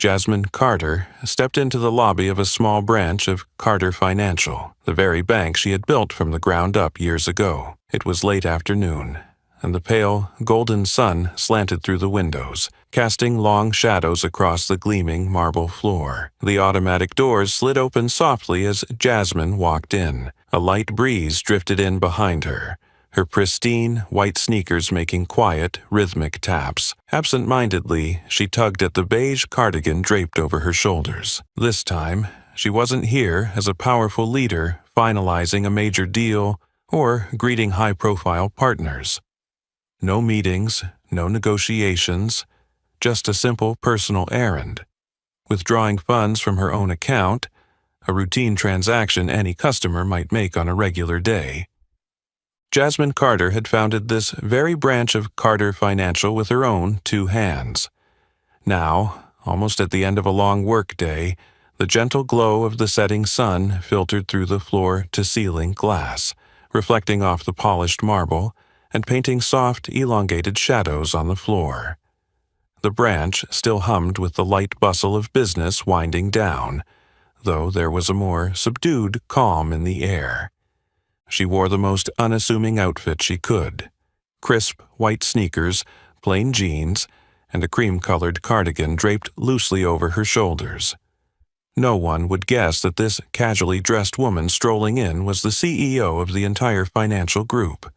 Jasmine Carter stepped into the lobby of a small branch of Carter Financial, the very bank she had built from the ground up years ago. It was late afternoon, and the pale, golden sun slanted through the windows, casting long shadows across the gleaming marble floor. The automatic doors slid open softly as Jasmine walked in. A light breeze drifted in behind her, her pristine, white sneakers making quiet, rhythmic taps. Absent-mindedly, she tugged at the beige cardigan draped over her shoulders. This time, she wasn't here as a powerful leader finalizing a major deal or greeting high-profile partners. No meetings, no negotiations, just a simple personal errand. Withdrawing funds from her own account, a routine transaction any customer might make on a regular day. Jasmine Carter had founded this very branch of Carter Financial with her own 2 hands. Now, almost at the end of a long workday, the gentle glow of the setting sun filtered through the floor-to-ceiling glass, reflecting off the polished marble and painting soft, elongated shadows on the floor. The branch still hummed with the light bustle of business winding down, though there was a more subdued calm in the air. She wore the most unassuming outfit she could: crisp white sneakers, plain jeans, and a cream-colored cardigan draped loosely over her shoulders. No one would guess that this casually dressed woman strolling in was the CEO of the entire financial group.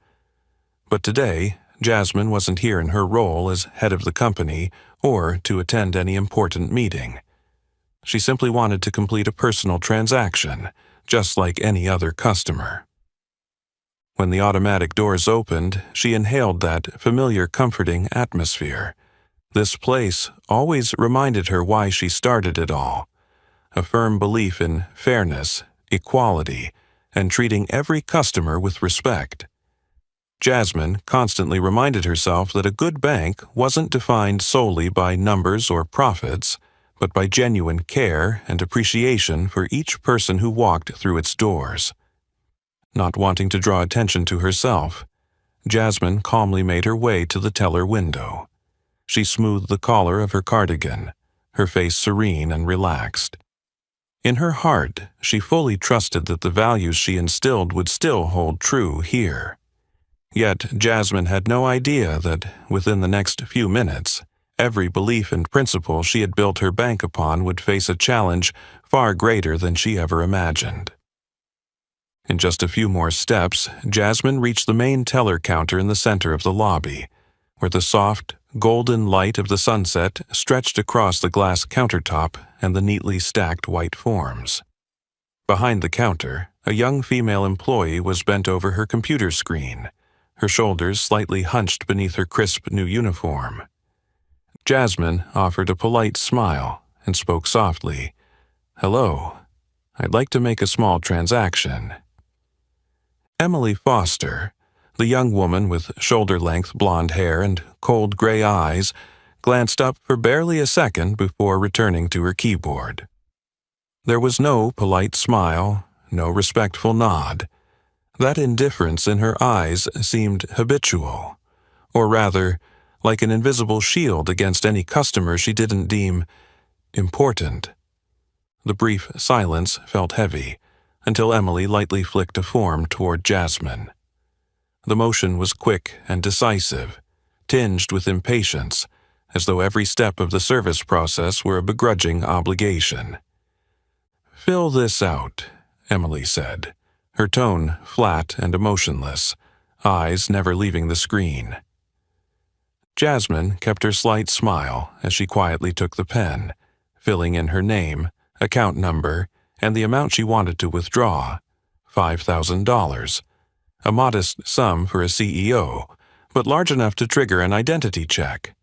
But today, Jasmine wasn't here in her role as head of the company or to attend any important meeting. She simply wanted to complete a personal transaction, just like any other customer. When the automatic doors opened, she inhaled that familiar, comforting atmosphere. This place always reminded her why she started it all: a firm belief in fairness, equality, and treating every customer with respect. Jasmine constantly reminded herself that a good bank wasn't defined solely by numbers or profits, but by genuine care and appreciation for each person who walked through its doors. Not wanting to draw attention to herself, Jasmine calmly made her way to the teller window. She smoothed the collar of her cardigan, her face serene and relaxed. In her heart, she fully trusted that the values she instilled would still hold true here. Yet Jasmine had no idea that, within the next few minutes, every belief and principle she had built her bank upon would face a challenge far greater than she ever imagined. In just a few more steps, Jasmine reached the main teller counter in the center of the lobby, where the soft, golden light of the sunset stretched across the glass countertop and the neatly stacked white forms. Behind the counter, a young female employee was bent over her computer screen, her shoulders slightly hunched beneath her crisp new uniform. Jasmine offered a polite smile and spoke softly. "Hello. I'd like to make a small transaction." Emily Foster, the young woman with shoulder-length blonde hair and cold gray eyes, glanced up for barely a second before returning to her keyboard. There was no polite smile, no respectful nod. That indifference in her eyes seemed habitual, or rather, like an invisible shield against any customer she didn't deem important. The brief silence felt heavy, until Emily lightly flicked a form toward Jasmine. The motion was quick and decisive, tinged with impatience, as though every step of the service process were a begrudging obligation. "Fill this out," Emily said, her tone flat and emotionless, eyes never leaving the screen. Jasmine kept her slight smile as she quietly took the pen, filling in her name, account number, and the amount she wanted to withdraw, $5,000, a modest sum for a CEO, but large enough to trigger an identity check.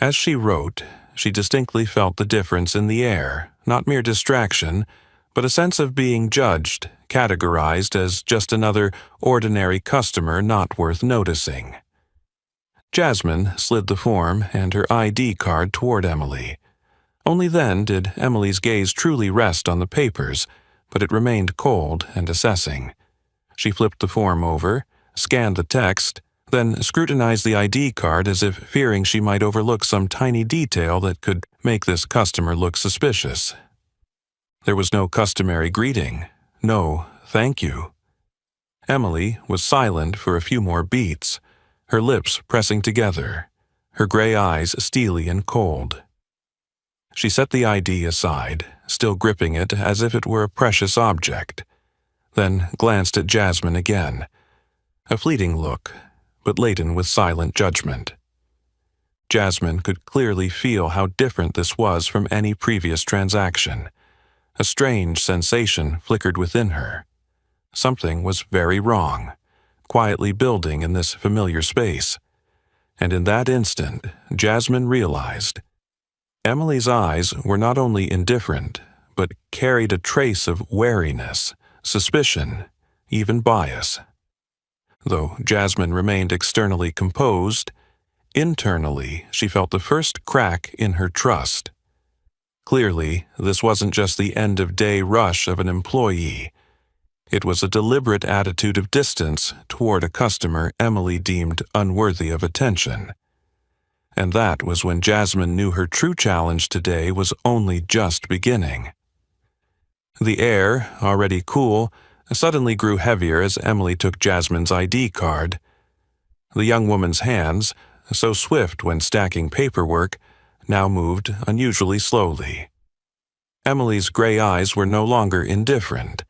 As she wrote, she distinctly felt the difference in the air, not mere distraction, but a sense of being judged, categorized as just another ordinary customer not worth noticing. Jasmine slid the form and her ID card toward Emily. Only then did Emily's gaze truly rest on the papers, but it remained cold and assessing. She flipped the form over, scanned the text, then scrutinized the ID card as if fearing she might overlook some tiny detail that could make this customer look suspicious. There was no customary greeting, no thank you. Emily was silent for a few more beats, her lips pressing together, her gray eyes steely and cold. She set the ID aside, still gripping it as if it were a precious object, then glanced at Jasmine again. A fleeting look, but laden with silent judgment. Jasmine could clearly feel how different this was from any previous transaction. A strange sensation flickered within her. Something was very wrong, quietly building in this familiar space. And in that instant, Jasmine realized Emily's eyes were not only indifferent, but carried a trace of wariness, suspicion, even bias. Though Jasmine remained externally composed, internally she felt the first crack in her trust. Clearly, this wasn't just the end-of-day rush of an employee. It was a deliberate attitude of distance toward a customer Emily deemed unworthy of attention. And that was when Jasmine knew her true challenge today was only just beginning. The air, already cool, suddenly grew heavier as Emily took Jasmine's ID card. The young woman's hands, so swift when stacking paperwork, now moved unusually slowly. Emily's gray eyes were no longer indifferent.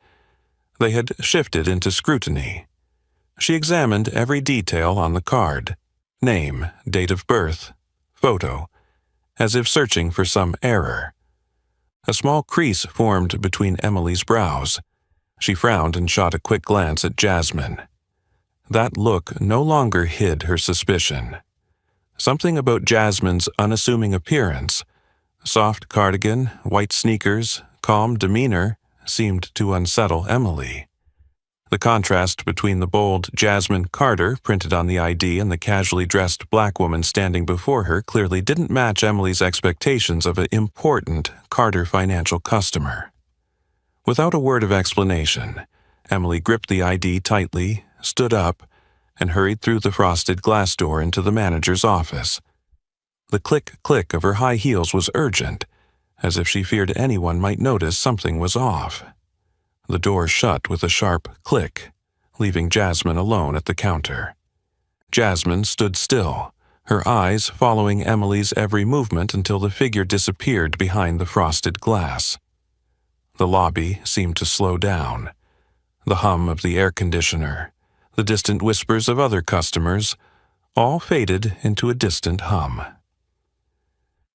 They had shifted into scrutiny. She examined every detail on the card: name, date of birth, photo, as if searching for some error. A small crease formed between Emily's brows. She frowned and shot a quick glance at Jasmine. That look no longer hid her suspicion. Something about Jasmine's unassuming appearance, soft cardigan, white sneakers, calm demeanor, seemed to unsettle Emily. The contrast between the bold Jasmine Carter printed on the ID and the casually dressed black woman standing before her clearly didn't match Emily's expectations of an important Carter Financial customer. Without a word of explanation, Emily gripped the ID tightly, stood up, and hurried through the frosted glass door into the manager's office. The click-click of her high heels was urgent, as if she feared anyone might notice something was off. The door shut with a sharp click, leaving Jasmine alone at the counter. Jasmine stood still, her eyes following Emily's every movement until the figure disappeared behind the frosted glass. The lobby seemed to slow down. The hum of the air conditioner, the distant whispers of other customers, all faded into a distant hum.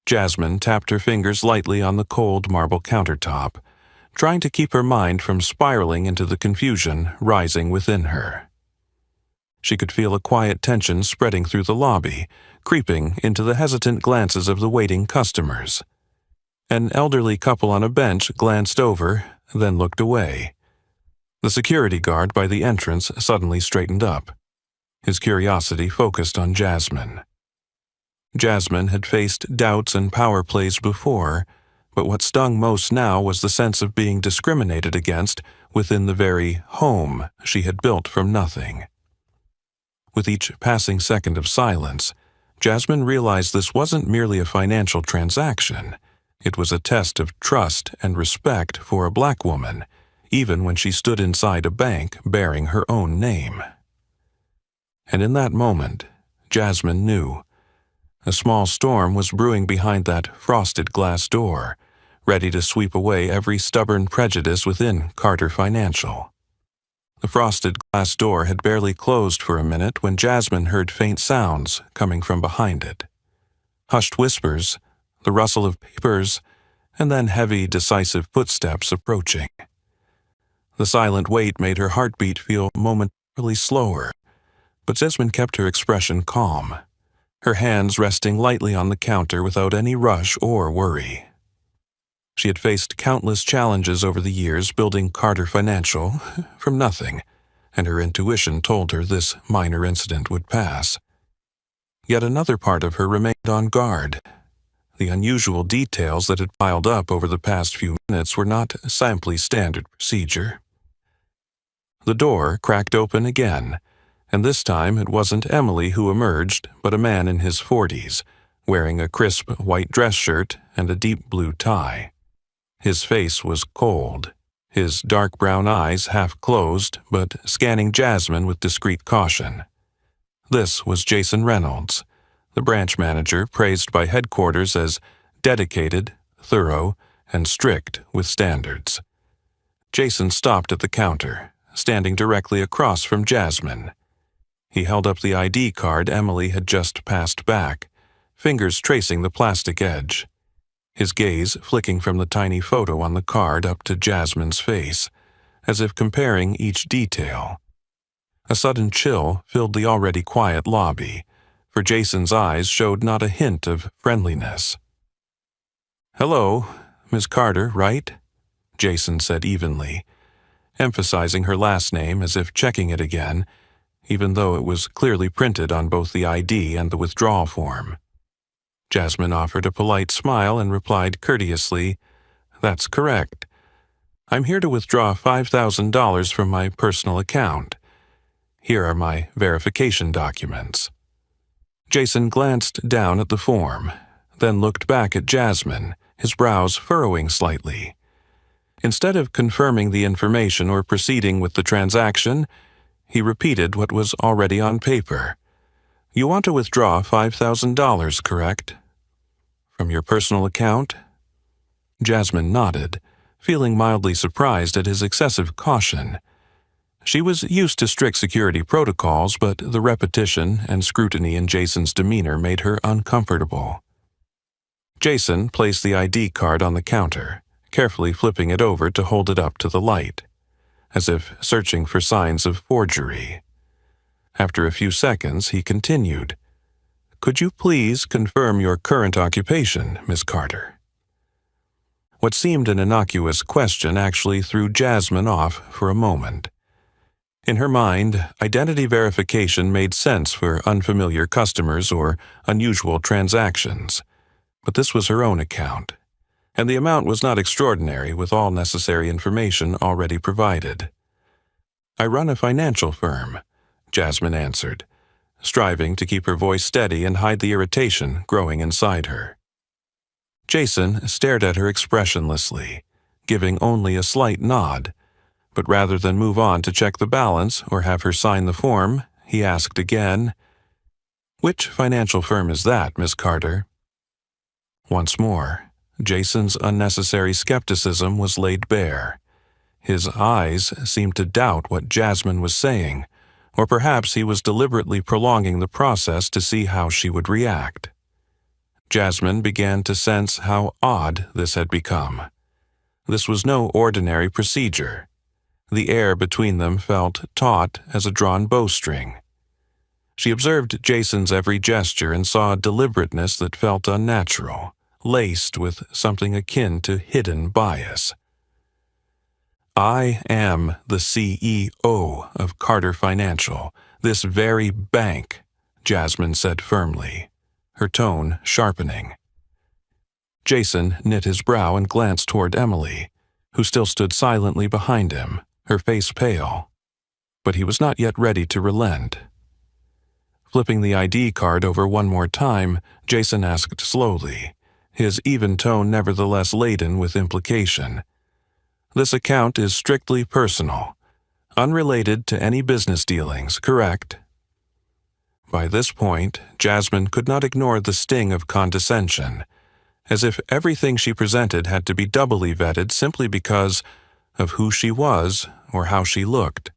Jasmine tapped her fingers lightly on the cold marble countertop, trying to keep her mind from spiraling into the confusion rising within her. She could feel a quiet tension spreading through the lobby, creeping into the hesitant glances of the waiting customers. An elderly couple on a bench glanced over, then looked away. The security guard by the entrance suddenly straightened up. His curiosity focused on Jasmine. Jasmine had faced doubts and power plays before, but what stung most now was the sense of being discriminated against within the very home she had built from nothing. With each passing second of silence, Jasmine realized this wasn't merely a financial transaction. It was a test of trust and respect for a black woman, even when she stood inside a bank bearing her own name. And in that moment, Jasmine knew. A small storm was brewing behind that frosted glass door, ready to sweep away every stubborn prejudice within Carter Financial. The frosted glass door had barely closed for a minute when Jasmine heard faint sounds coming from behind it. Hushed whispers, the rustle of papers, and then heavy, decisive footsteps approaching. The silent wait made her heartbeat feel momentarily slower, but Jasmine kept her expression calm, her hands resting lightly on the counter without any rush or worry. She had faced countless challenges over the years building Carter Financial from nothing, and her intuition told her this minor incident would pass. Yet another part of her remained on guard. The unusual details that had piled up over the past few minutes were not simply standard procedure. The door cracked open again, And this time it wasn't Emily who emerged, but a man in his 40s, wearing a crisp white dress shirt and a deep blue tie. His face was cold, his dark brown eyes half closed but scanning Jasmine with discreet caution. This was Jason Reynolds, the branch manager praised by headquarters as dedicated, thorough, and strict with standards. Jason stopped at the counter, standing directly across from Jasmine. He held up the ID card Emily had just passed back, fingers tracing the plastic edge. His gaze flicking from the tiny photo on the card up to Jasmine's face, as if comparing each detail. A sudden chill filled the already quiet lobby, for Jason's eyes showed not a hint of friendliness. "Hello, Miss Carter, right?" Jason said evenly, emphasizing her last name as if checking it again, even though it was clearly printed on both the ID and the withdrawal form. Jasmine offered a polite smile and replied courteously, "That's correct. I'm here to withdraw $5,000 from my personal account. Here are my verification documents." Jason glanced down at the form, then looked back at Jasmine, his brows furrowing slightly. Instead of confirming the information or proceeding with the transaction, he repeated what was already on paper. "You want to withdraw $5,000, correct? From your personal account?" Jasmine nodded, feeling mildly surprised at his excessive caution. She was used to strict security protocols, but the repetition and scrutiny in Jason's demeanor made her uncomfortable. Jason placed the ID card on the counter, carefully flipping it over to hold it up to the light, as if searching for signs of forgery. After a few seconds, he continued, "Could you please confirm your current occupation, Miss Carter?" What seemed an innocuous question actually threw Jasmine off for a moment. In her mind, identity verification made sense for unfamiliar customers or unusual transactions, but this was her own account, and the amount was not extraordinary with all necessary information already provided. "I run a financial firm," Jasmine answered, striving to keep her voice steady and hide the irritation growing inside her. Jason stared at her expressionlessly, giving only a slight nod, but rather than move on to check the balance or have her sign the form, he asked again, "Which financial firm is that, Miss Carter?" Once more, Jason's unnecessary skepticism was laid bare. His eyes seemed to doubt what Jasmine was saying, or perhaps he was deliberately prolonging the process to see how she would react. Jasmine began to sense how odd this had become. This was no ordinary procedure. The air between them felt taut as a drawn bowstring. She observed Jason's every gesture and saw a deliberateness that felt unnatural, laced with something akin to hidden bias. "I am the CEO of Carter Financial, this very bank," Jasmine said firmly, her tone sharpening. Jason knit his brow and glanced toward Emily, who still stood silently behind him, her face pale. But he was not yet ready to relent. Flipping the ID card over one more time, Jason asked slowly, his even tone nevertheless laden with implication, "This account is strictly personal, unrelated to any business dealings, correct?" By this point, Jasmine could not ignore the sting of condescension, as if everything she presented had to be doubly vetted simply because of who she was or how she looked.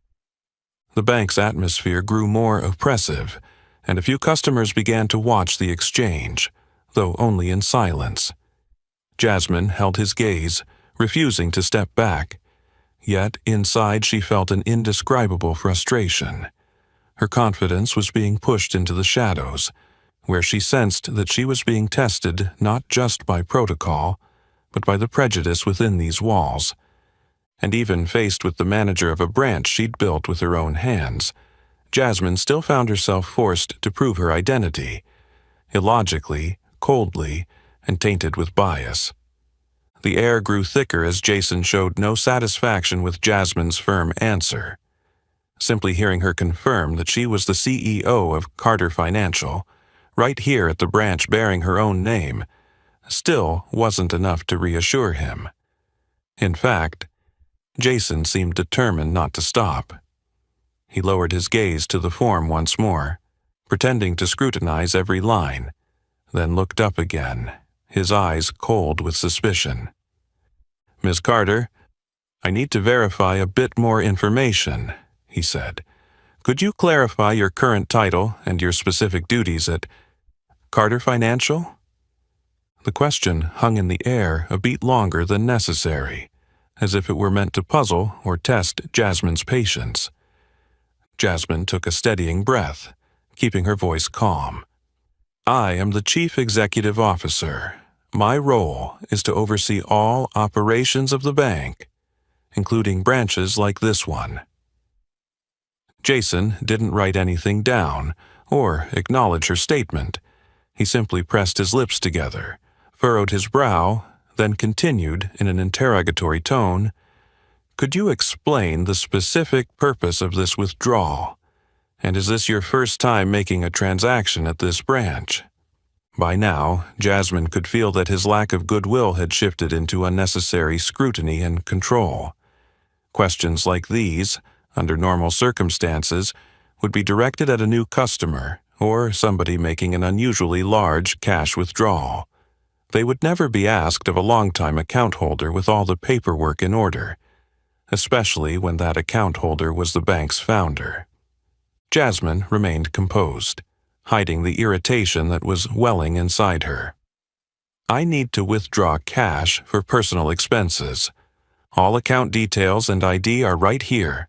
The bank's atmosphere grew more oppressive, and a few customers began to watch the exchange, though only in silence. Jasmine held his gaze, refusing to step back, yet inside she felt an indescribable frustration. Her confidence was being pushed into the shadows, where she sensed that she was being tested not just by protocol, but by the prejudice within these walls. And even faced with the manager of a branch she'd built with her own hands, Jasmine still found herself forced to prove her identity, illogically, coldly, and tainted with bias. The air grew thicker as Jason showed no satisfaction with Jasmine's firm answer. Simply hearing her confirm that she was the CEO of Carter Financial, right here at the branch bearing her own name, still wasn't enough to reassure him. In fact, Jason seemed determined not to stop. He lowered his gaze to the form once more, pretending to scrutinize every line, then looked up again, his eyes cold with suspicion. "Miss Carter, I need to verify a bit more information," he said. "Could you clarify your current title and your specific duties at Carter Financial?" The question hung in the air a beat longer than necessary, as if it were meant to puzzle or test Jasmine's patience. Jasmine took a steadying breath, keeping her voice calm. "I am the Chief Executive Officer. My role is to oversee all operations of the bank, including branches like this one." Jason didn't write anything down or acknowledge her statement. He simply pressed his lips together, furrowed his brow, then continued in an interrogatory tone, "Could you explain the specific purpose of this withdrawal? And is this your first time making a transaction at this branch?" By now, Jasmine could feel that his lack of goodwill had shifted into unnecessary scrutiny and control. Questions like these, under normal circumstances, would be directed at a new customer or somebody making an unusually large cash withdrawal. They would never be asked of a longtime account holder with all the paperwork in order, especially when that account holder was the bank's founder. Jasmine remained composed, hiding the irritation that was welling inside her. "I need to withdraw cash for personal expenses. All account details and ID are right here.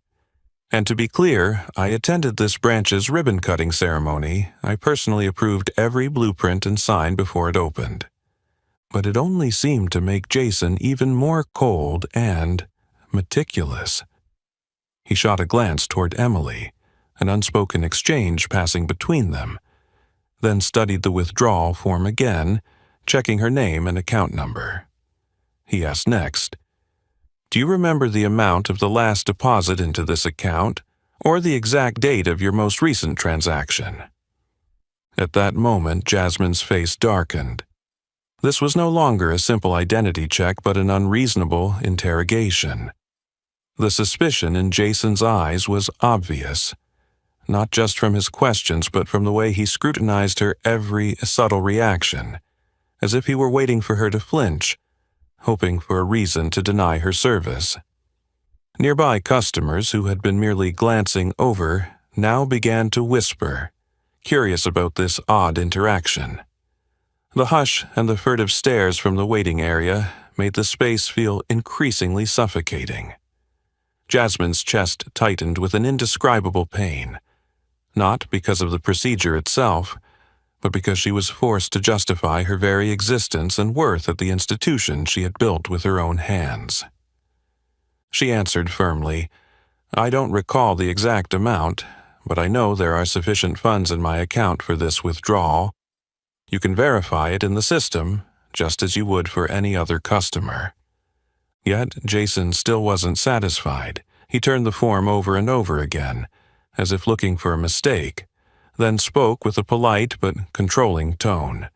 And to be clear, I attended this branch's ribbon-cutting ceremony. I personally approved every blueprint and sign before it opened." But it only seemed to make Jason even more cold and meticulous. He shot a glance toward Emily, an unspoken exchange passing between them, then studied the withdrawal form again, checking her name and account number. He asked next, "Do you remember the amount of the last deposit into this account, or the exact date of your most recent transaction?" At that moment, Jasmine's face darkened. This was no longer a simple identity check but an unreasonable interrogation. The suspicion in Jason's eyes was obvious, not just from his questions but from the way he scrutinized her every subtle reaction, as if he were waiting for her to flinch, hoping for a reason to deny her service. Nearby customers who had been merely glancing over now began to whisper, curious about this odd interaction. The hush and the furtive stares from the waiting area made the space feel increasingly suffocating. Jasmine's chest tightened with an indescribable pain, not because of the procedure itself, but because she was forced to justify her very existence and worth at the institution she had built with her own hands. She answered firmly, "I don't recall the exact amount, but I know there are sufficient funds in my account for this withdrawal. You can verify it in the system, just as you would for any other customer." Yet Jason still wasn't satisfied. He turned the form over and over again, as if looking for a mistake, then spoke with a polite but controlling tone.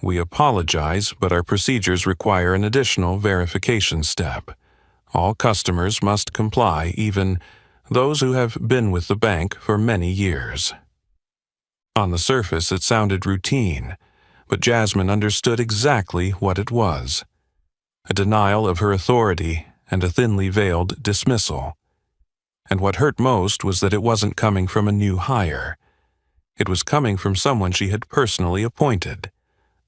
"We apologize, but our procedures require an additional verification step. All customers must comply, even those who have been with the bank for many years." On the surface, it sounded routine, but Jasmine understood exactly what it was: a denial of her authority and a thinly veiled dismissal. And what hurt most was that it wasn't coming from a new hire. It was coming from someone she had personally appointed,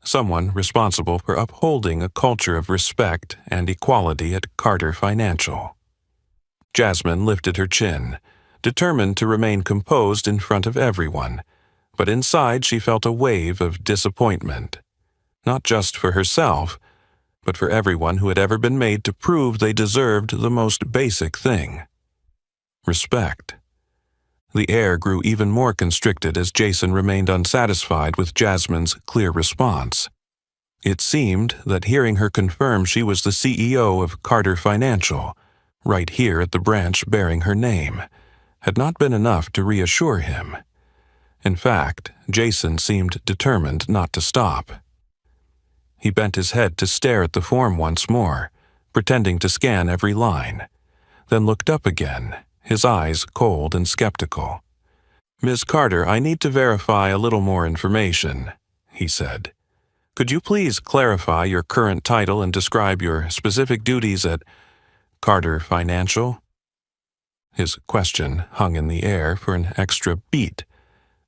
someone responsible for upholding a culture of respect and equality at Carter Financial. Jasmine lifted her chin, determined to remain composed in front of everyone, but inside she felt a wave of disappointment, not just for herself, but for everyone who had ever been made to prove they deserved the most basic thing: respect. The air grew even more constricted as Jason remained unsatisfied with Jasmine's clear response. It seemed that hearing her confirm she was the CEO of Carter Financial, right here at the branch bearing her name, had not been enough to reassure him. In fact, Jason seemed determined not to stop. He bent his head to stare at the form once more, pretending to scan every line, then looked up again, his eyes cold and skeptical. "Ms. Carter, I need to verify a little more information," he said. "Could you please clarify your current title and describe your specific duties at Carter Financial?" His question hung in the air for an extra beat,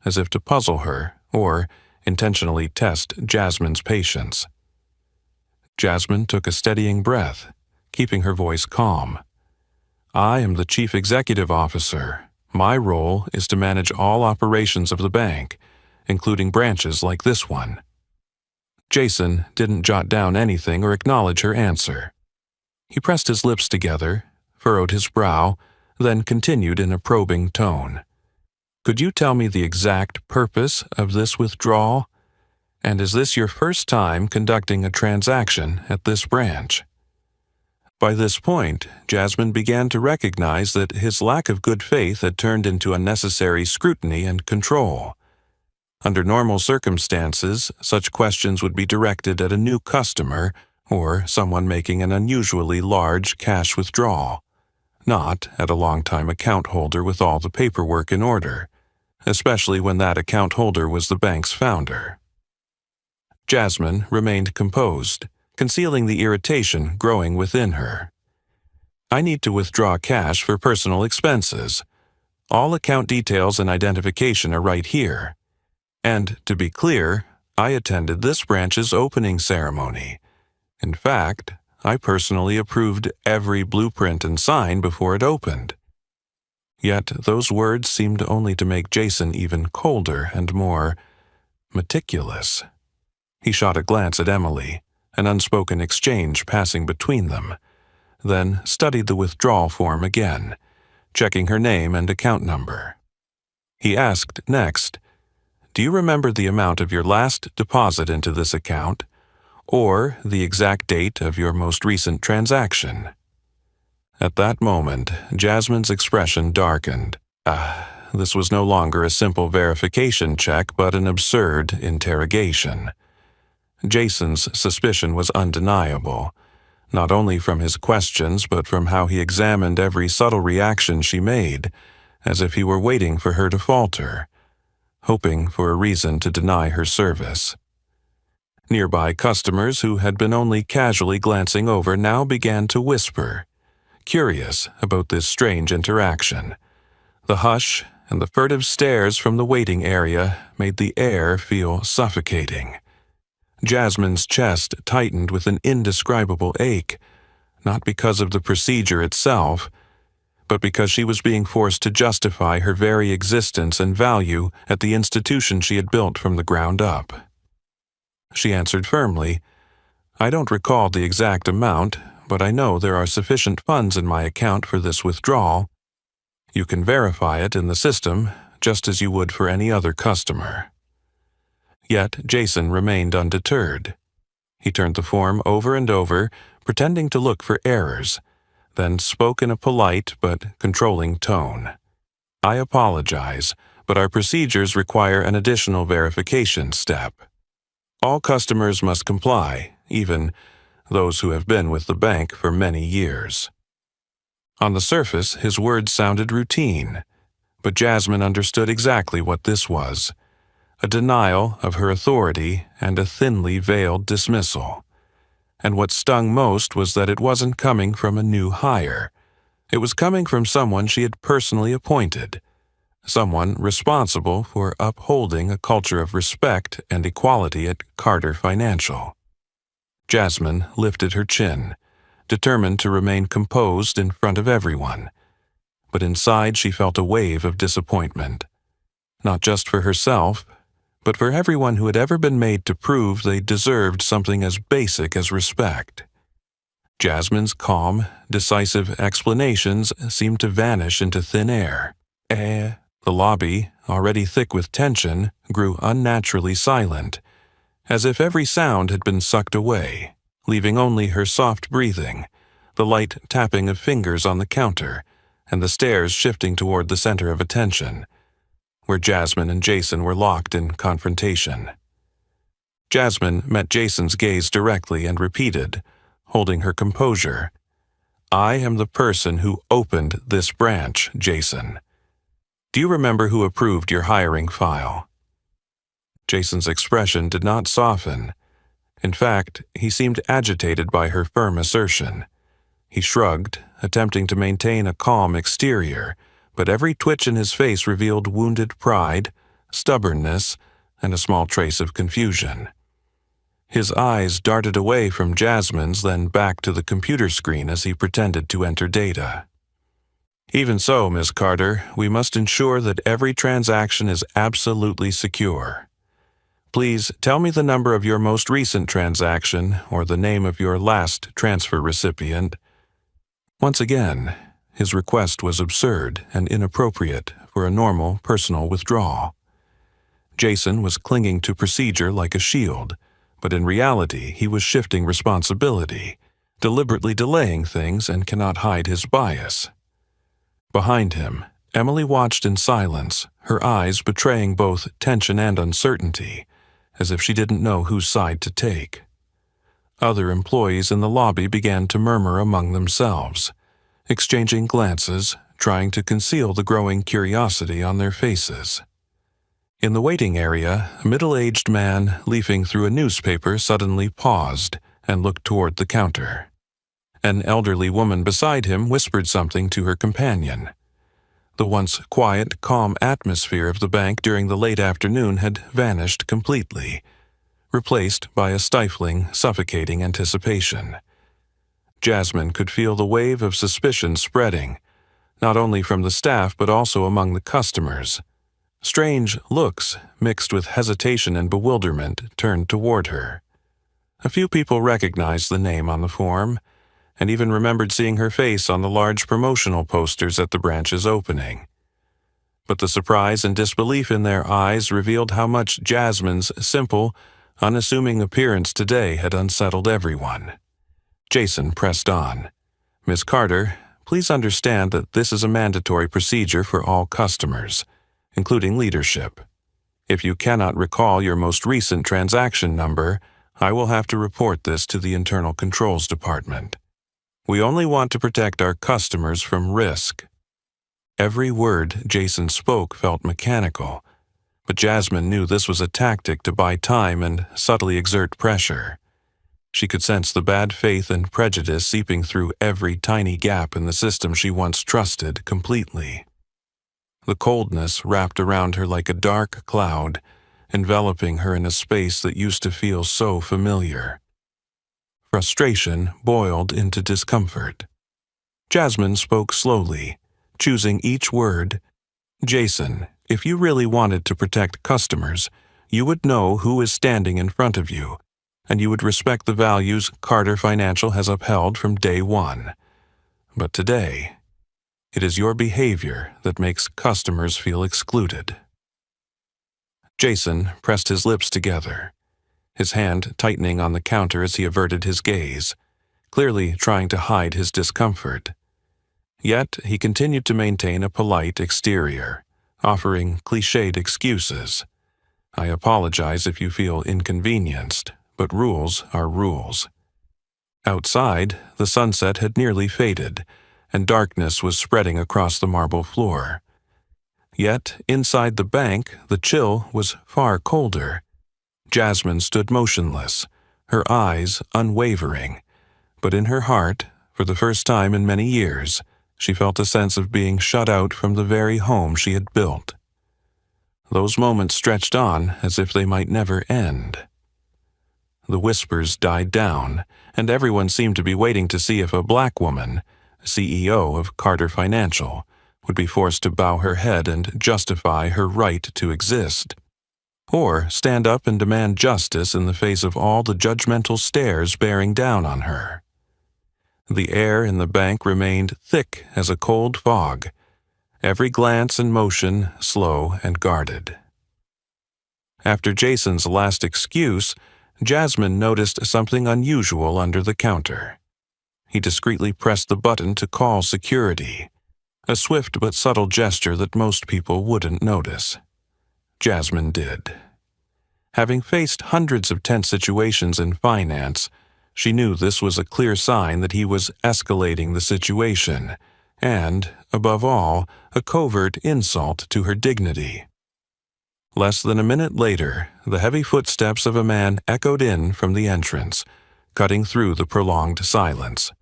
as if to puzzle her or intentionally test Jasmine's patience. Jasmine took a steadying breath, keeping her voice calm. "I am the Chief Executive Officer. My role is to manage all operations of the bank, including branches like this one." Jason didn't jot down anything or acknowledge her answer. He pressed his lips together, furrowed his brow, then continued in a probing tone. "Could you tell me the exact purpose of this withdrawal? And is this your first time conducting a transaction at this branch?" By this point, Jasmine began to recognize that his lack of good faith had turned into unnecessary scrutiny and control. Under normal circumstances, such questions would be directed at a new customer or someone making an unusually large cash withdrawal, not at a long-time account holder with all the paperwork in order, especially when that account holder was the bank's founder. Jasmine remained composed, concealing the irritation growing within her. "I need to withdraw cash for personal expenses. All account details and identification are right here. And, to be clear, I attended this branch's opening ceremony. In fact, I personally approved every blueprint and sign before it opened." Yet those words seemed only to make Jason even colder and more meticulous. He shot a glance at Emily, an unspoken exchange passing between them, then studied the withdrawal form again, checking her name and account number. He asked next, "Do you remember the amount of your last deposit into this account, or the exact date of your most recent transaction?" At that moment, Jasmine's expression darkened. This was no longer a simple verification check, but an absurd interrogation. Jason's suspicion was undeniable, not only from his questions but from how he examined every subtle reaction she made, as if he were waiting for her to falter, hoping for a reason to deny her service. Nearby customers who had been only casually glancing over now began to whisper, curious about this strange interaction. The hush and the furtive stares from the waiting area made the air feel suffocating. Jasmine's chest tightened with an indescribable ache, not because of the procedure itself, but because she was being forced to justify her very existence and value at the institution she had built from the ground up. She answered firmly, "I don't recall the exact amount, but I know there are sufficient funds in my account for this withdrawal. You can verify it in the system, just as you would for any other customer." Yet Jason remained undeterred. He turned the form over and over, pretending to look for errors, then spoke in a polite but controlling tone. "I apologize, but our procedures require an additional verification step. All customers must comply, even those who have been with the bank for many years." On the surface, his words sounded routine, but Jasmine understood exactly what this was: a denial of her authority and a thinly veiled dismissal. And what stung most was that it wasn't coming from a new hire. It was coming from someone she had personally appointed, someone responsible for upholding a culture of respect and equality at Carter Financial. Jasmine lifted her chin, determined to remain composed in front of everyone. But inside she felt a wave of disappointment, not just for herself, but for everyone who had ever been made to prove they deserved something as basic as respect. Jasmine's calm, decisive explanations seemed to vanish into thin air. The lobby, already thick with tension, grew unnaturally silent, as if every sound had been sucked away, leaving only her soft breathing, the light tapping of fingers on the counter, and the stares shifting toward the center of attention, where Jasmine and Jason were locked in confrontation. Jasmine met Jason's gaze directly and repeated, holding her composure, "I am the person who opened this branch, Jason. Do you remember who approved your hiring file?" Jason's expression did not soften. In fact, he seemed agitated by her firm assertion. He shrugged, attempting to maintain a calm exterior, but every twitch in his face revealed wounded pride, stubbornness, and a small trace of confusion. His eyes darted away from Jasmine's, then back to the computer screen as he pretended to enter data. "Even so, Ms. Carter, we must ensure that every transaction is absolutely secure. Please tell me the number of your most recent transaction or the name of your last transfer recipient." Once again, his request was absurd and inappropriate for a normal personal withdrawal. Jason was clinging to procedure like a shield, but in reality he was shifting responsibility, deliberately delaying things, and cannot hide his bias. Behind him, Emily watched in silence, her eyes betraying both tension and uncertainty, as if she didn't know whose side to take. Other employees in the lobby began to murmur among themselves, exchanging glances, trying to conceal the growing curiosity on their faces. In the waiting area, a middle-aged man leafing through a newspaper suddenly paused and looked toward the counter. An elderly woman beside him whispered something to her companion. The once quiet, calm atmosphere of the bank during the late afternoon had vanished completely, replaced by a stifling, suffocating anticipation. Jasmine could feel the wave of suspicion spreading, not only from the staff but also among the customers. Strange looks, mixed with hesitation and bewilderment, turned toward her. A few people recognized the name on the form, and even remembered seeing her face on the large promotional posters at the branch's opening. But the surprise and disbelief in their eyes revealed how much Jasmine's simple, unassuming appearance today had unsettled everyone. Jason pressed on. "Ms. Carter, please understand that this is a mandatory procedure for all customers, including leadership. If you cannot recall your most recent transaction number, I will have to report this to the Internal Controls Department. We only want to protect our customers from risk." Every word Jason spoke felt mechanical, but Jasmine knew this was a tactic to buy time and subtly exert pressure. She could sense the bad faith and prejudice seeping through every tiny gap in the system she once trusted completely. The coldness wrapped around her like a dark cloud, enveloping her in a space that used to feel so familiar. Frustration boiled into discomfort. Jasmine spoke slowly, choosing each word. "Jason, if you really wanted to protect customers, you would know who is standing in front of you, and you would respect the values Carter Financial has upheld from day one. But today, it is your behavior that makes customers feel excluded." Jason pressed his lips together, his hand tightening on the counter as he averted his gaze, clearly trying to hide his discomfort. Yet he continued to maintain a polite exterior, offering cliched excuses. "I apologize if you feel inconvenienced, but rules are rules." Outside, the sunset had nearly faded, and darkness was spreading across the marble floor. Yet, inside the bank, the chill was far colder. Jasmine stood motionless, her eyes unwavering, but in her heart, for the first time in many years, she felt a sense of being shut out from the very home she had built. Those moments stretched on as if they might never end. The whispers died down, and everyone seemed to be waiting to see if a black woman, CEO of Carter Financial, would be forced to bow her head and justify her right to exist, or stand up and demand justice in the face of all the judgmental stares bearing down on her. The air in the bank remained thick as a cold fog, every glance and motion slow and guarded. After Jason's last excuse, Jasmine noticed something unusual under the counter. He discreetly pressed the button to call security. a swift but subtle gesture that most people wouldn't notice. Jasmine did. Having faced hundreds of tense situations in finance, she knew this was a clear sign that he was escalating the situation, and, above all, a covert insult to her dignity. Less than a minute later, the heavy footsteps of a man echoed in from the entrance, cutting through the prolonged silence.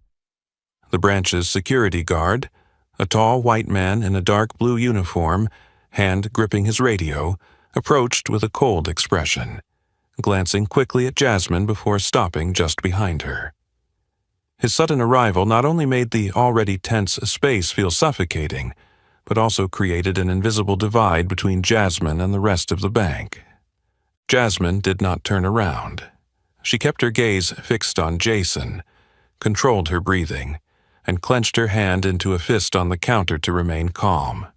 The branch's security guard, a tall white man in a dark blue uniform, hand gripping his radio, approached with a cold expression, glancing quickly at Jasmine before stopping just behind her. His sudden arrival not only made the already tense space feel suffocating, but also created an invisible divide between Jasmine and the rest of the bank. Jasmine did not turn around. She kept her gaze fixed on Jason, controlled her breathing, and clenched her hand into a fist on the counter to remain calm.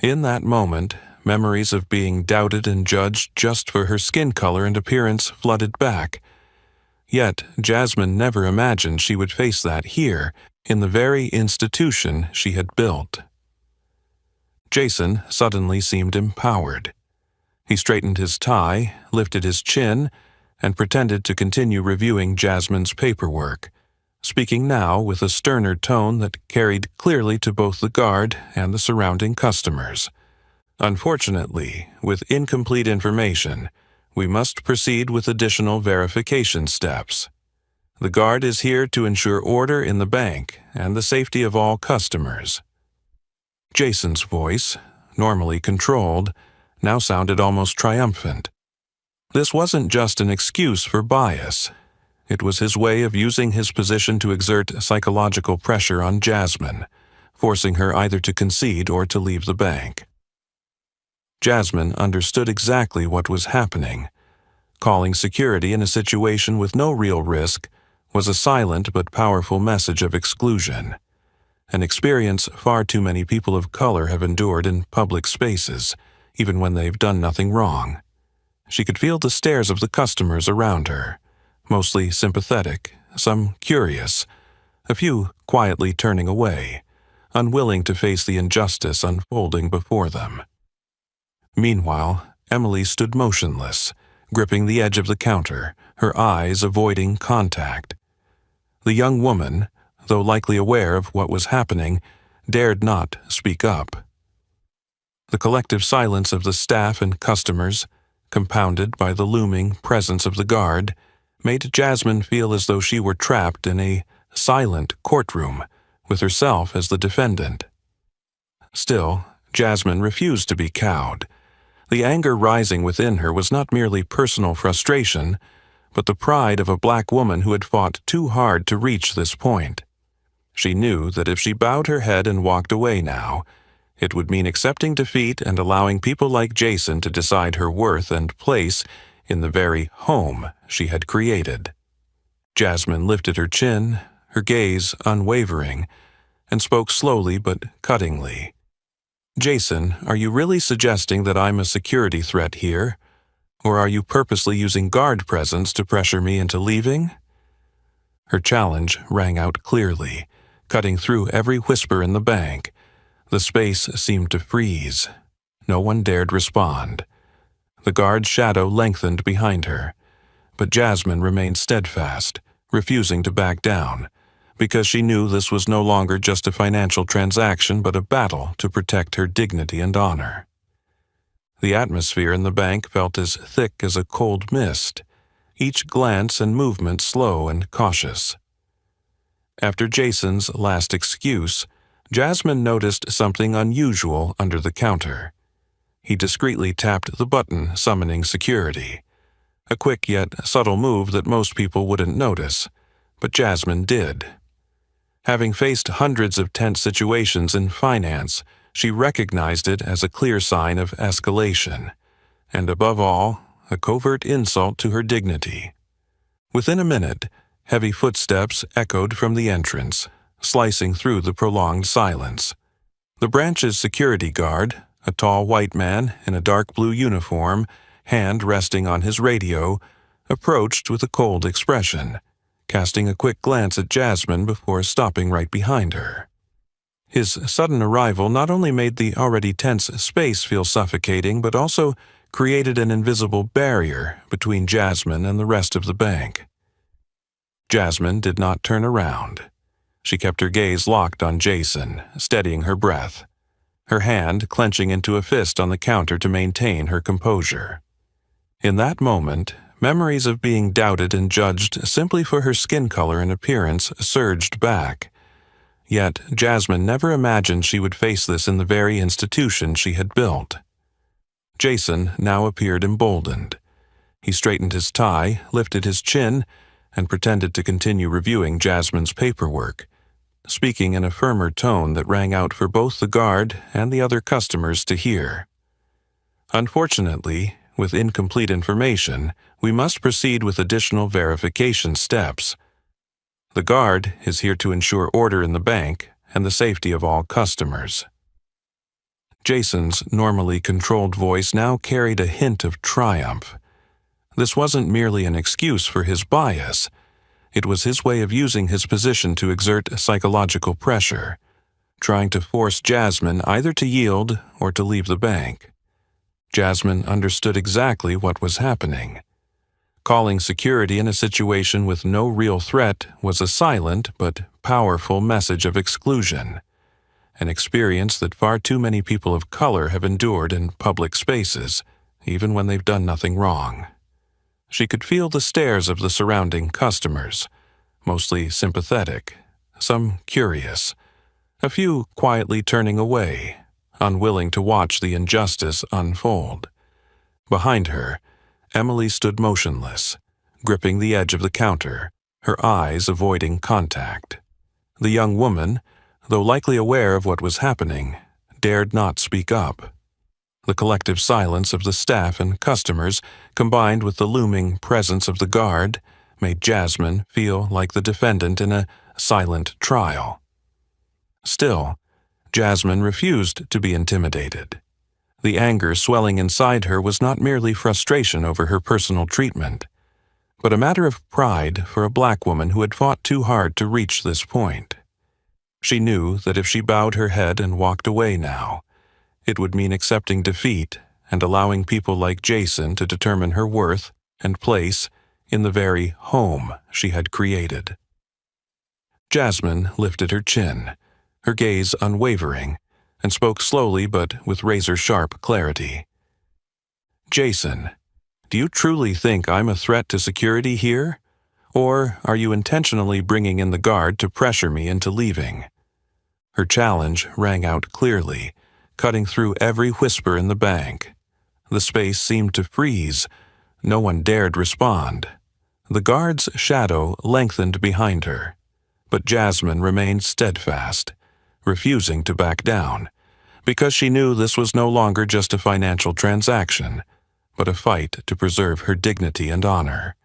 In that moment, memories of being doubted and judged just for her skin color and appearance flooded back. Yet, Jasmine never imagined she would face that here, in the very institution she had built. Jason suddenly seemed empowered. He straightened his tie, lifted his chin, and pretended to continue reviewing Jasmine's paperwork, speaking now with a sterner tone that carried clearly to both the guard and the surrounding customers. Unfortunately, with incomplete information, we must proceed with additional verification steps. The guard is here to ensure order in the bank and the safety of all customers. Jason's voice, normally controlled, now sounded almost triumphant. This wasn't just an excuse for bias. It was his way of using his position to exert psychological pressure on Jasmine, forcing her either to concede or to leave the bank. Jasmine understood exactly what was happening. Calling security in a situation with no real risk was a silent but powerful message of exclusion, an experience far too many people of color have endured in public spaces, even when they've done nothing wrong. She could feel the stares of the customers around her, mostly sympathetic, some curious, a few quietly turning away, unwilling to face the injustice unfolding before them. Meanwhile, Emily stood motionless, gripping the edge of the counter, her eyes avoiding contact. The young woman, though likely aware of what was happening, dared not speak up. The collective silence of the staff and customers, compounded by the looming presence of the guard, made Jasmine feel as though she were trapped in a silent courtroom, with herself as the defendant. Still, Jasmine refused to be cowed. The anger rising within her was not merely personal frustration, but the pride of a black woman who had fought too hard to reach this point. She knew that if she bowed her head and walked away now, it would mean accepting defeat and allowing people like Jason to decide her worth and place in the very home she had created. Jasmine lifted her chin, her gaze unwavering, and spoke slowly but cuttingly. "Jason, are you really suggesting that I'm a security threat here? Or are you purposely using guard presence to pressure me into leaving?" Her challenge rang out clearly, cutting through every whisper in the bank. The space seemed to freeze. No one dared respond. The guard's shadow lengthened behind her, but Jasmine remained steadfast, refusing to back down, because she knew this was no longer just a financial transaction but a battle to protect her dignity and honor. The atmosphere in the bank felt as thick as a cold mist, each glance and movement slow and cautious. After Jason's last excuse, Jasmine noticed something unusual under the counter. He discreetly tapped the button summoning security, a quick yet subtle move that most people wouldn't notice, but Jasmine did. Having faced hundreds of tense situations in finance, she recognized it as a clear sign of escalation, and above all, a covert insult to her dignity. Within a minute, heavy footsteps echoed from the entrance, slicing through the prolonged silence. The branch's security guard, a tall white man in a dark blue uniform, hand resting on his radio, approached with a cold expression, casting a quick glance at Jasmine before stopping right behind her. His sudden arrival not only made the already tense space feel suffocating, but also created an invisible barrier between Jasmine and the rest of the bank. Jasmine did not turn around. She kept her gaze locked on Jason, steadying her breath, her hand clenching into a fist on the counter to maintain her composure. In that moment, memories of being doubted and judged simply for her skin color and appearance surged back. Yet Jasmine never imagined she would face this in the very institution she had built. Jason now appeared emboldened. He straightened his tie, lifted his chin, and pretended to continue reviewing Jasmine's paperwork, speaking in a firmer tone that rang out for both the guard and the other customers to hear. Unfortunately, with incomplete information, we must proceed with additional verification steps. The guard is here to ensure order in the bank and the safety of all customers. Jason's normally controlled voice now carried a hint of triumph. This wasn't merely an excuse for his bias. It was his way of using his position to exert psychological pressure, trying to force Jasmine either to yield or to leave the bank. Jasmine understood exactly what was happening. Calling security in a situation with no real threat was a silent but powerful message of exclusion, an experience that far too many people of color have endured in public spaces, even when they've done nothing wrong. She could feel the stares of the surrounding customers, mostly sympathetic, some curious, a few quietly turning away, unwilling to watch the injustice unfold. Behind her, Emily stood motionless, gripping the edge of the counter, her eyes avoiding contact. The young woman, though likely aware of what was happening, dared not speak up. The collective silence of the staff and customers, combined with the looming presence of the guard, made Jasmine feel like the defendant in a silent trial. Still, Jasmine refused to be intimidated. The anger swelling inside her was not merely frustration over her personal treatment, but a matter of pride for a black woman who had fought too hard to reach this point. She knew that if she bowed her head and walked away now, it would mean accepting defeat and allowing people like Jason to determine her worth and place in the very home she had created. Jasmine lifted her chin, her gaze unwavering, and spoke slowly but with razor-sharp clarity. "Jason, do you truly think I'm a threat to security here? Or are you intentionally bringing in the guard to pressure me into leaving?" Her challenge rang out clearly, cutting through every whisper in the bank. The space seemed to freeze. No one dared respond. The guard's shadow lengthened behind her, but Jasmine remained steadfast, refusing to back down, because she knew this was no longer just a financial transaction, but a fight to preserve her dignity and honor.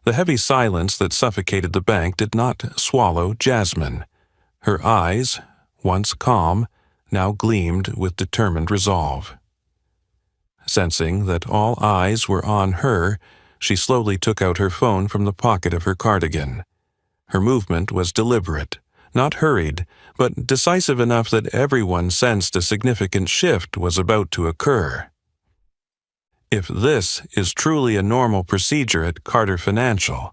The heavy silence that suffocated the bank did not swallow Jasmine. Her eyes, once calm, now gleamed with determined resolve. Sensing that all eyes were on her, she slowly took out her phone from the pocket of her cardigan. Her movement was deliberate, not hurried, but decisive enough that everyone sensed a significant shift was about to occur. If this is truly a normal procedure at Carter Financial,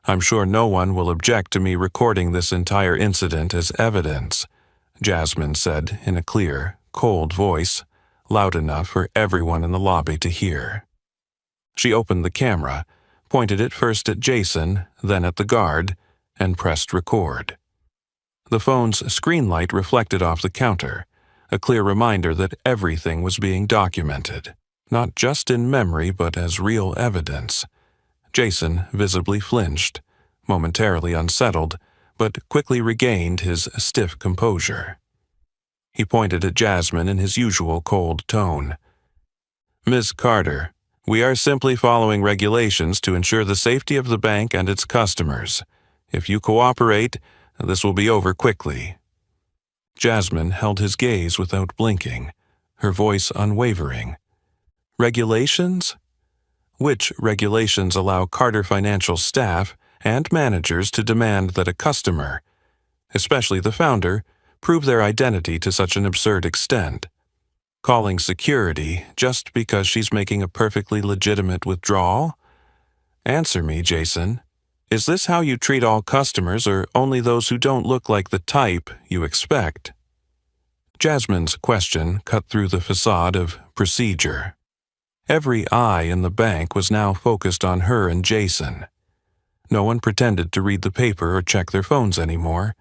I'm sure no one will object to me recording this entire incident as evidence, Jasmine said in a clear, cold voice, loud enough for everyone in the lobby to hear. She opened the camera, pointed it first at Jason, then at the guard, and pressed record. The phone's screen light reflected off the counter, a clear reminder that everything was being documented, not just in memory but as real evidence. Jason visibly flinched, momentarily unsettled, but quickly regained his stiff composure. He pointed at Jasmine in his usual cold tone. "Ms. Carter, we are simply following regulations to ensure the safety of the bank and its customers. If you cooperate, this will be over quickly." Jasmine held his gaze without blinking, her voice unwavering. "Regulations? Which regulations allow Carter Financial staff and managers to demand that a customer, especially the founder, prove their identity to such an absurd extent? Calling security just because she's making a perfectly legitimate withdrawal? Answer me, Jason. Is this how you treat all customers, or only those who don't look like the type you expect? Jasmine's question cut through the facade of procedure. Every eye in the bank was now focused on her and Jason. No one pretended to read the paper or check their phones anymore.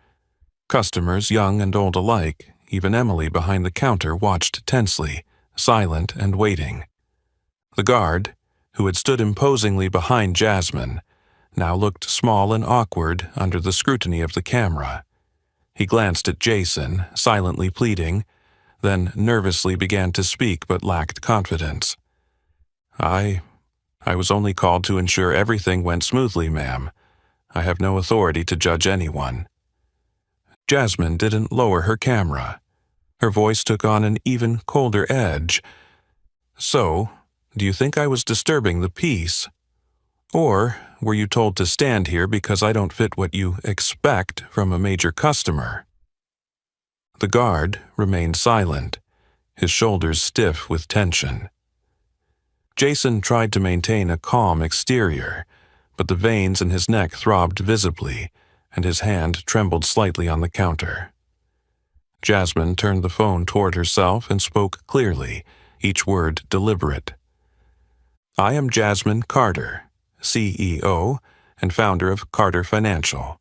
Customers, young and old alike, even Emily behind the counter, watched tensely, silent and waiting. The guard, who had stood imposingly behind Jasmine, now looked small and awkward under the scrutiny of the camera. He glanced at Jason, silently pleading, then nervously began to speak but lacked confidence. I was only called to ensure everything went smoothly, ma'am. I have no authority to judge anyone. Jasmine didn't lower her camera. Her voice took on an even colder edge. So, do you think I was disturbing the peace? Or were you told to stand here because I don't fit what you expect from a major customer? The guard remained silent, his shoulders stiff with tension. Jason tried to maintain a calm exterior, but the veins in his neck throbbed visibly, and his hand trembled slightly on the counter. Jasmine turned the phone toward herself and spoke clearly, each word deliberate. I am Jasmine Carter, CEO and founder of Carter Financial.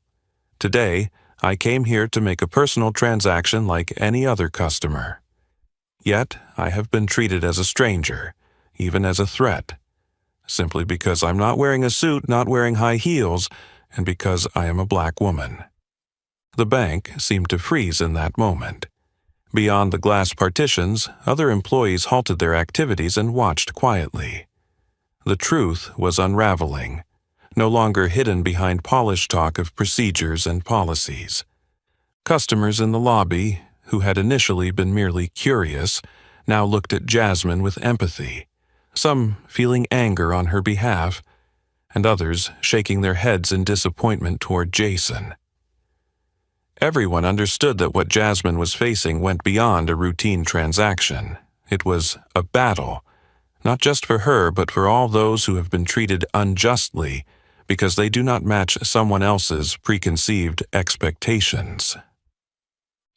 Today, I came here to make a personal transaction like any other customer. Yet, I have been treated as a stranger, even as a threat, simply because I'm not wearing a suit, not wearing high heels, and because I am a black woman. The bank seemed to freeze in that moment. Beyond the glass partitions, other employees halted their activities and watched quietly. The truth was unraveling, no longer hidden behind polished talk of procedures and policies. Customers in the lobby, who had initially been merely curious, now looked at Jasmine with empathy, some feeling anger on her behalf, and others shaking their heads in disappointment toward Jason. Everyone understood that what Jasmine was facing went beyond a routine transaction. It was a battle, not just for her but for all those who have been treated unjustly because they do not match someone else's preconceived expectations.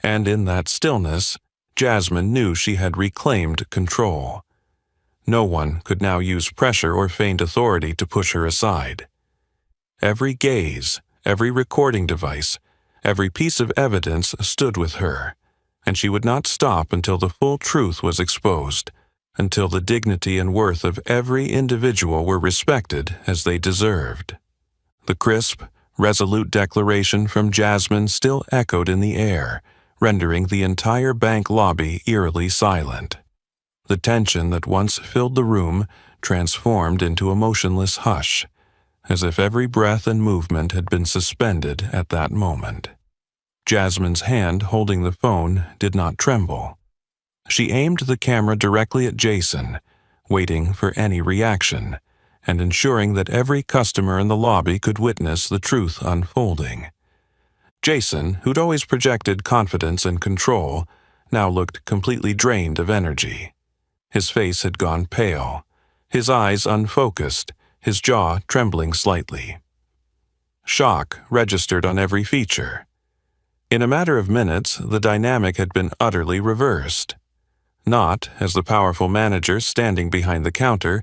And in that stillness, Jasmine knew she had reclaimed control. No one could now use pressure or feigned authority to push her aside. Every gaze, every recording device, every piece of evidence stood with her, and she would not stop until the full truth was exposed, until the dignity and worth of every individual were respected as they deserved. The crisp, resolute declaration from Jasmine still echoed in the air, rendering the entire bank lobby eerily silent. The tension that once filled the room transformed into a motionless hush, as if every breath and movement had been suspended at that moment. Jasmine's hand holding the phone did not tremble. She aimed the camera directly at Jason, waiting for any reaction, and ensuring that every customer in the lobby could witness the truth unfolding. Jason, who'd always projected confidence and control, now looked completely drained of energy. His face had gone pale, his eyes unfocused, his jaw trembling slightly. Shock registered on every feature. In a matter of minutes, the dynamic had been utterly reversed. Not as the powerful manager standing behind the counter,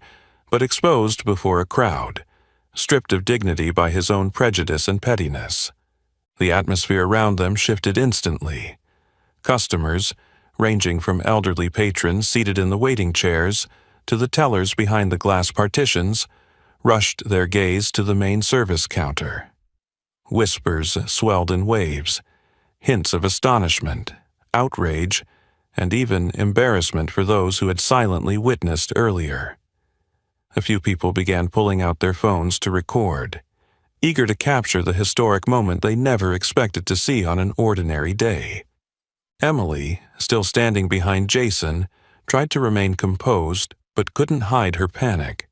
but exposed before a crowd, stripped of dignity by his own prejudice and pettiness. The atmosphere around them shifted instantly. Customers, ranging from elderly patrons seated in the waiting chairs to the tellers behind the glass partitions, rushed their gaze to the main service counter. Whispers swelled in waves, hints of astonishment, outrage, and even embarrassment for those who had silently witnessed earlier. A few people began pulling out their phones to record, eager to capture the historic moment they never expected to see on an ordinary day. Emily, still standing behind Jason, tried to remain composed but couldn't hide her panic.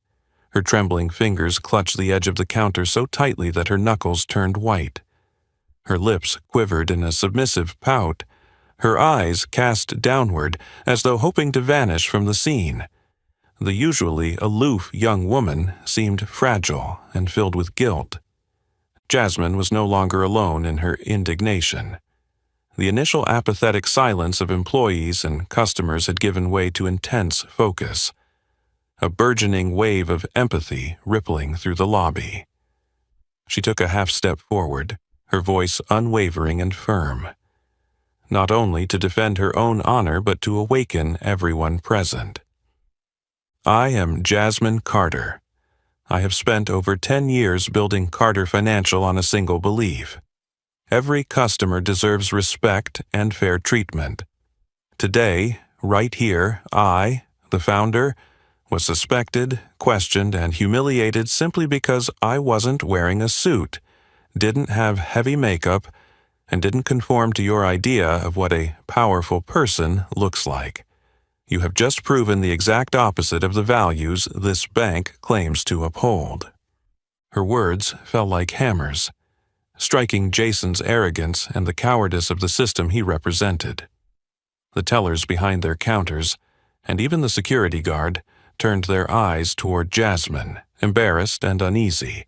Her trembling fingers clutched the edge of the counter so tightly that her knuckles turned white. Her lips quivered in a submissive pout, her eyes cast downward as though hoping to vanish from the scene. The usually aloof young woman seemed fragile and filled with guilt. Jasmine was no longer alone in her indignation. The initial apathetic silence of employees and customers had given way to intense focus, a burgeoning wave of empathy rippling through the lobby. She took a half-step forward, her voice unwavering and firm, not only to defend her own honor but to awaken everyone present. I am Jasmine Carter. I have spent over 10 years building Carter Financial on a single belief. Every customer deserves respect and fair treatment. Today, right here, I, the founder, was suspected, questioned, and humiliated simply because I wasn't wearing a suit, didn't have heavy makeup, and didn't conform to your idea of what a powerful person looks like. You have just proven the exact opposite of the values this bank claims to uphold. Her words fell like hammers, striking Jason's arrogance and the cowardice of the system he represented. The tellers behind their counters, and even the security guard, turned their eyes toward Jasmine, embarrassed and uneasy.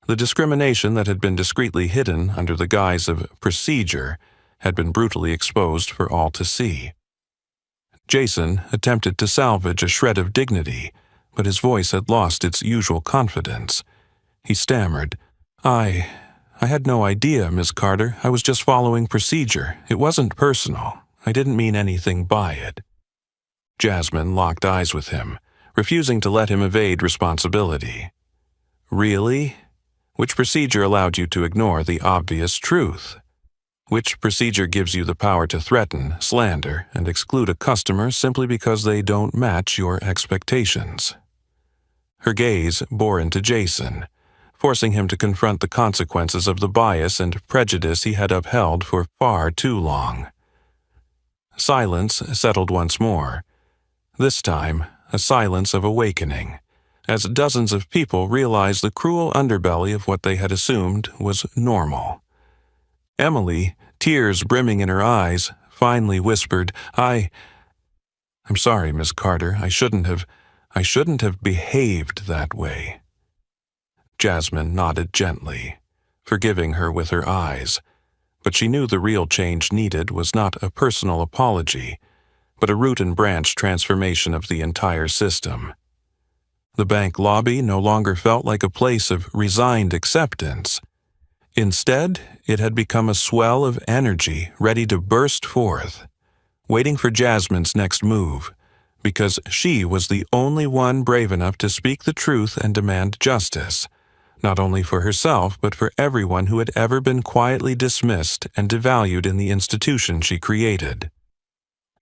The discrimination that had been discreetly hidden under the guise of procedure had been brutally exposed for all to see. Jason attempted to salvage a shred of dignity, but his voice had lost its usual confidence. He stammered, I had no idea, Miss Carter. I was just following procedure. It wasn't personal. I didn't mean anything by it." Jasmine locked eyes with him, refusing to let him evade responsibility. "Really? Which procedure allowed you to ignore the obvious truth? Which procedure gives you the power to threaten, slander, and exclude a customer simply because they don't match your expectations?" Her gaze bore into Jason, forcing him to confront the consequences of the bias and prejudice he had upheld for far too long. Silence settled once more, this time a silence of awakening, as dozens of people realized the cruel underbelly of what they had assumed was normal. Emily, tears brimming in her eyes, finally whispered, I'm sorry, Miss Carter. I shouldn't have behaved that way." Jasmine nodded gently, forgiving her with her eyes, but she knew the real change needed was not a personal apology, but a root and branch transformation of the entire system. The bank lobby no longer felt like a place of resigned acceptance. Instead, it had become a swell of energy ready to burst forth, waiting for Jasmine's next move, because she was the only one brave enough to speak the truth and demand justice, not only for herself but for everyone who had ever been quietly dismissed and devalued in the institution she created.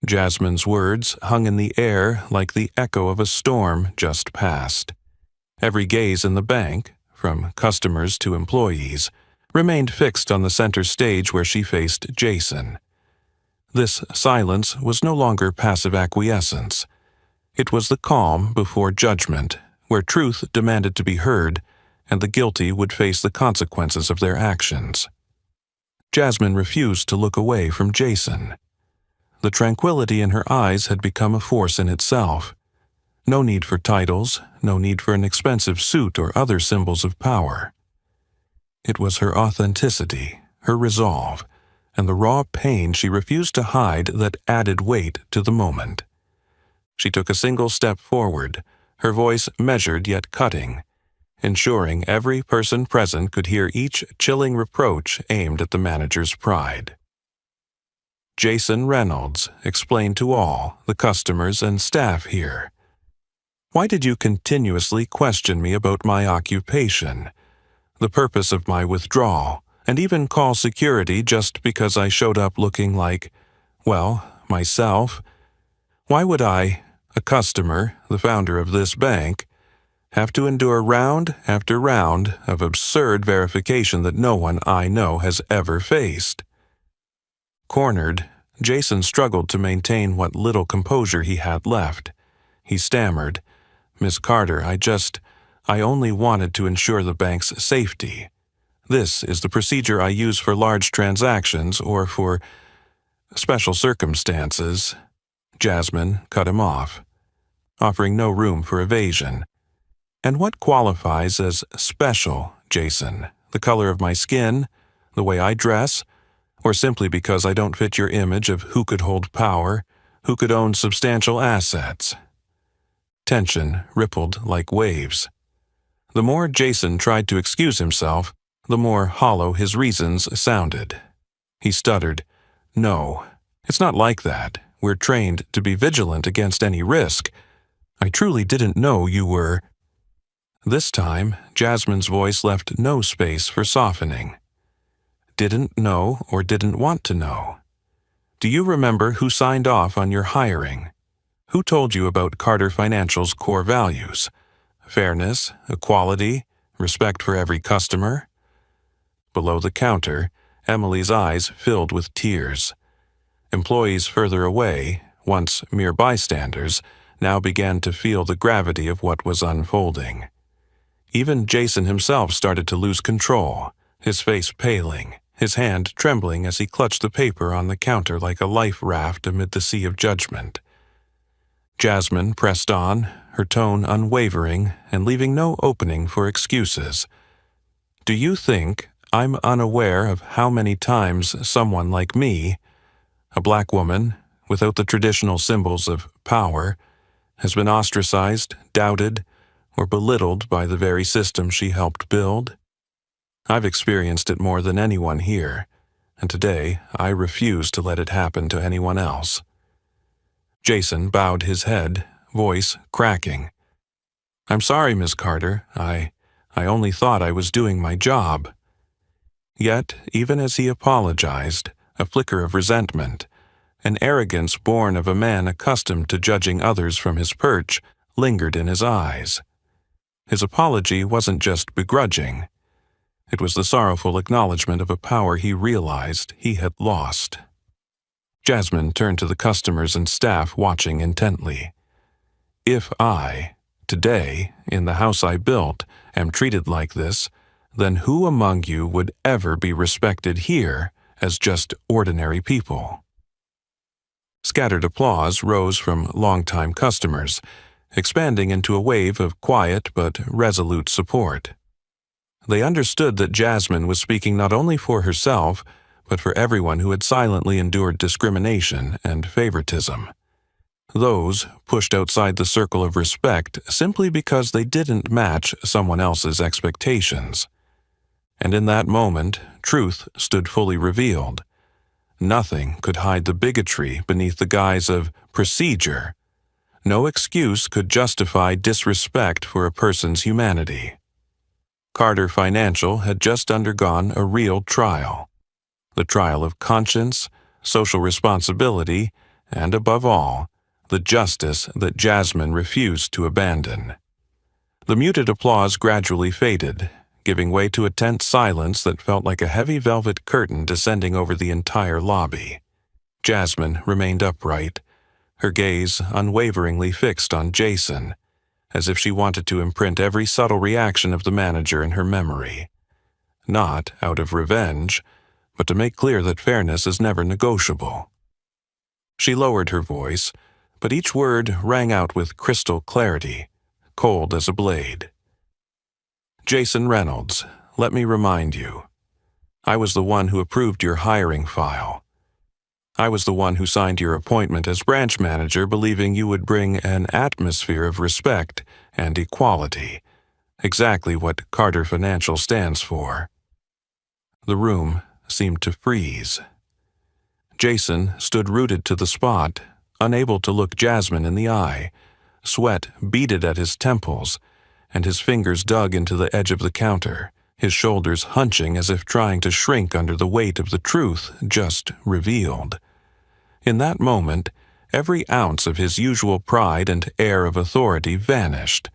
Jasmine's words hung in the air like the echo of a storm just past. Every gaze in the bank, from customers to employees, remained fixed on the center stage where she faced Jason. This silence was no longer passive acquiescence. It was the calm before judgment, where truth demanded to be heard, and the guilty would face the consequences of their actions. Jasmine refused to look away from Jason. The tranquility in her eyes had become a force in itself. No need for titles, no need for an expensive suit or other symbols of power. It was her authenticity, her resolve, and the raw pain she refused to hide that added weight to the moment. She took a single step forward, her voice measured yet cutting, ensuring every person present could hear each chilling reproach aimed at the manager's pride. Jason Reynolds explained to all, the customers and staff here. "Why did you continuously question me about my occupation, the purpose of my withdrawal, and even call security just because I showed up looking like, well, myself? Why would I, a customer, the founder of this bank, have to endure round after round of absurd verification that no one I know has ever faced?" Cornered, Jason struggled to maintain what little composure he had left. He stammered, "Miss Carter, I only wanted to ensure the bank's safety. This is the procedure I use for large transactions or for Special circumstances. Jasmine cut him off, offering no room for evasion. And what qualifies as special, Jason? The color of my skin? The way I dress? Or simply because I don't fit your image of who could hold power, who could own substantial assets? Tension rippled like waves. The more Jason tried to excuse himself, the more hollow his reasons sounded. He stuttered, "No, it's not like that. We're trained to be vigilant against any risk. I truly didn't know you were—" This time, Jasmine's voice left no space for softening. "Didn't know or didn't want to know? Do you remember who signed off on your hiring? Who told you about Carter Financial's core values? Fairness, equality, respect for every customer?" Below the counter, Emily's eyes filled with tears. Employees further away, once mere bystanders, now began to feel the gravity of what was unfolding. Even Jason himself started to lose control, his face paling, his hand trembling as he clutched the paper on the counter like a life raft amid the sea of judgment. Jasmine pressed on, her tone unwavering and leaving no opening for excuses. "Do you think I'm unaware of how many times someone like me, a black woman without the traditional symbols of power, has been ostracized, doubted, or belittled by the very system she helped build? I've experienced it more than anyone here, and today I refuse to let it happen to anyone else." Jason bowed his head, voice cracking. "I'm sorry, Miss Carter. I only thought I was doing my job." Yet, even as he apologized, a flicker of resentment, an arrogance born of a man accustomed to judging others from his perch, lingered in his eyes. His apology wasn't just begrudging. It was the sorrowful acknowledgement of a power he realized he had lost. Jasmine turned to the customers and staff watching intently. "If I, today, in the house I built, am treated like this, then who among you would ever be respected here as just ordinary people?" Scattered applause rose from longtime customers, expanding into a wave of quiet but resolute support. They understood that Jasmine was speaking not only for herself, but for everyone who had silently endured discrimination and favoritism. Those pushed outside the circle of respect simply because they didn't match someone else's expectations. And in that moment, truth stood fully revealed. Nothing could hide the bigotry beneath the guise of procedure. No excuse could justify disrespect for a person's humanity. Carter Financial had just undergone a real trial. The trial of conscience, social responsibility, and above all, the justice that Jasmine refused to abandon. The muted applause gradually faded, giving way to a tense silence that felt like a heavy velvet curtain descending over the entire lobby. Jasmine remained upright, her gaze unwaveringly fixed on Jason, as if she wanted to imprint every subtle reaction of the manager in her memory. Not out of revenge, but to make clear that fairness is never negotiable. She lowered her voice, but each word rang out with crystal clarity, cold as a blade. "Jason Reynolds, let me remind you. I was the one who approved your hiring file. I was the one who signed your appointment as branch manager, believing you would bring an atmosphere of respect and equality, exactly what Carter Financial stands for." The room seemed to freeze. Jason stood rooted to the spot, unable to look Jasmine in the eye. Sweat beaded at his temples, and his fingers dug into the edge of the counter, his shoulders hunching as if trying to shrink under the weight of the truth just revealed. In that moment, every ounce of his usual pride and air of authority vanished,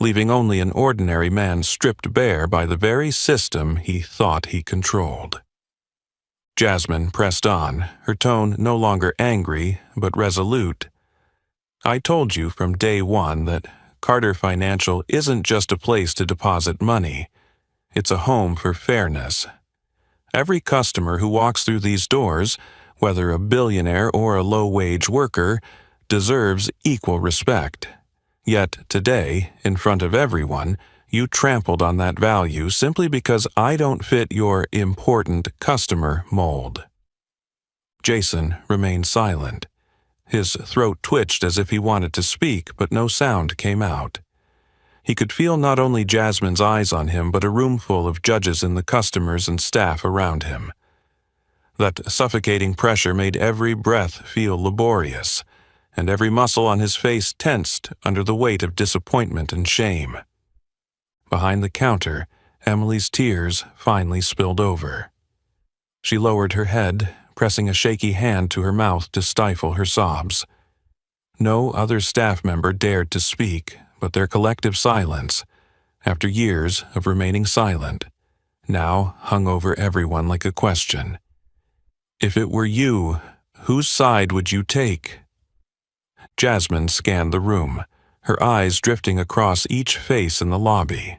leaving only an ordinary man stripped bare by the very system he thought he controlled. Jasmine pressed on, her tone no longer angry, but resolute. "I told you from day one that Carter Financial isn't just a place to deposit money. It's a home for fairness. Every customer who walks through these doors, whether a billionaire or a low-wage worker, deserves equal respect. Yet today, in front of everyone, you trampled on that value simply because I don't fit your important customer mold. Jason remained silent. His throat twitched as if he wanted to speak, but no sound came out. He could feel not only Jasmine's eyes on him, but a room full of judges and the customers and staff around him. That suffocating pressure made every breath feel laborious, and every muscle on his face tensed under the weight of disappointment and shame. Behind the counter, Emily's tears finally spilled over. She lowered her head, pressing a shaky hand to her mouth to stifle her sobs. No other staff member dared to speak, but their collective silence, after years of remaining silent, now hung over everyone like a question. If it were you, whose side would you take? Jasmine scanned the room, her eyes drifting across each face in the lobby.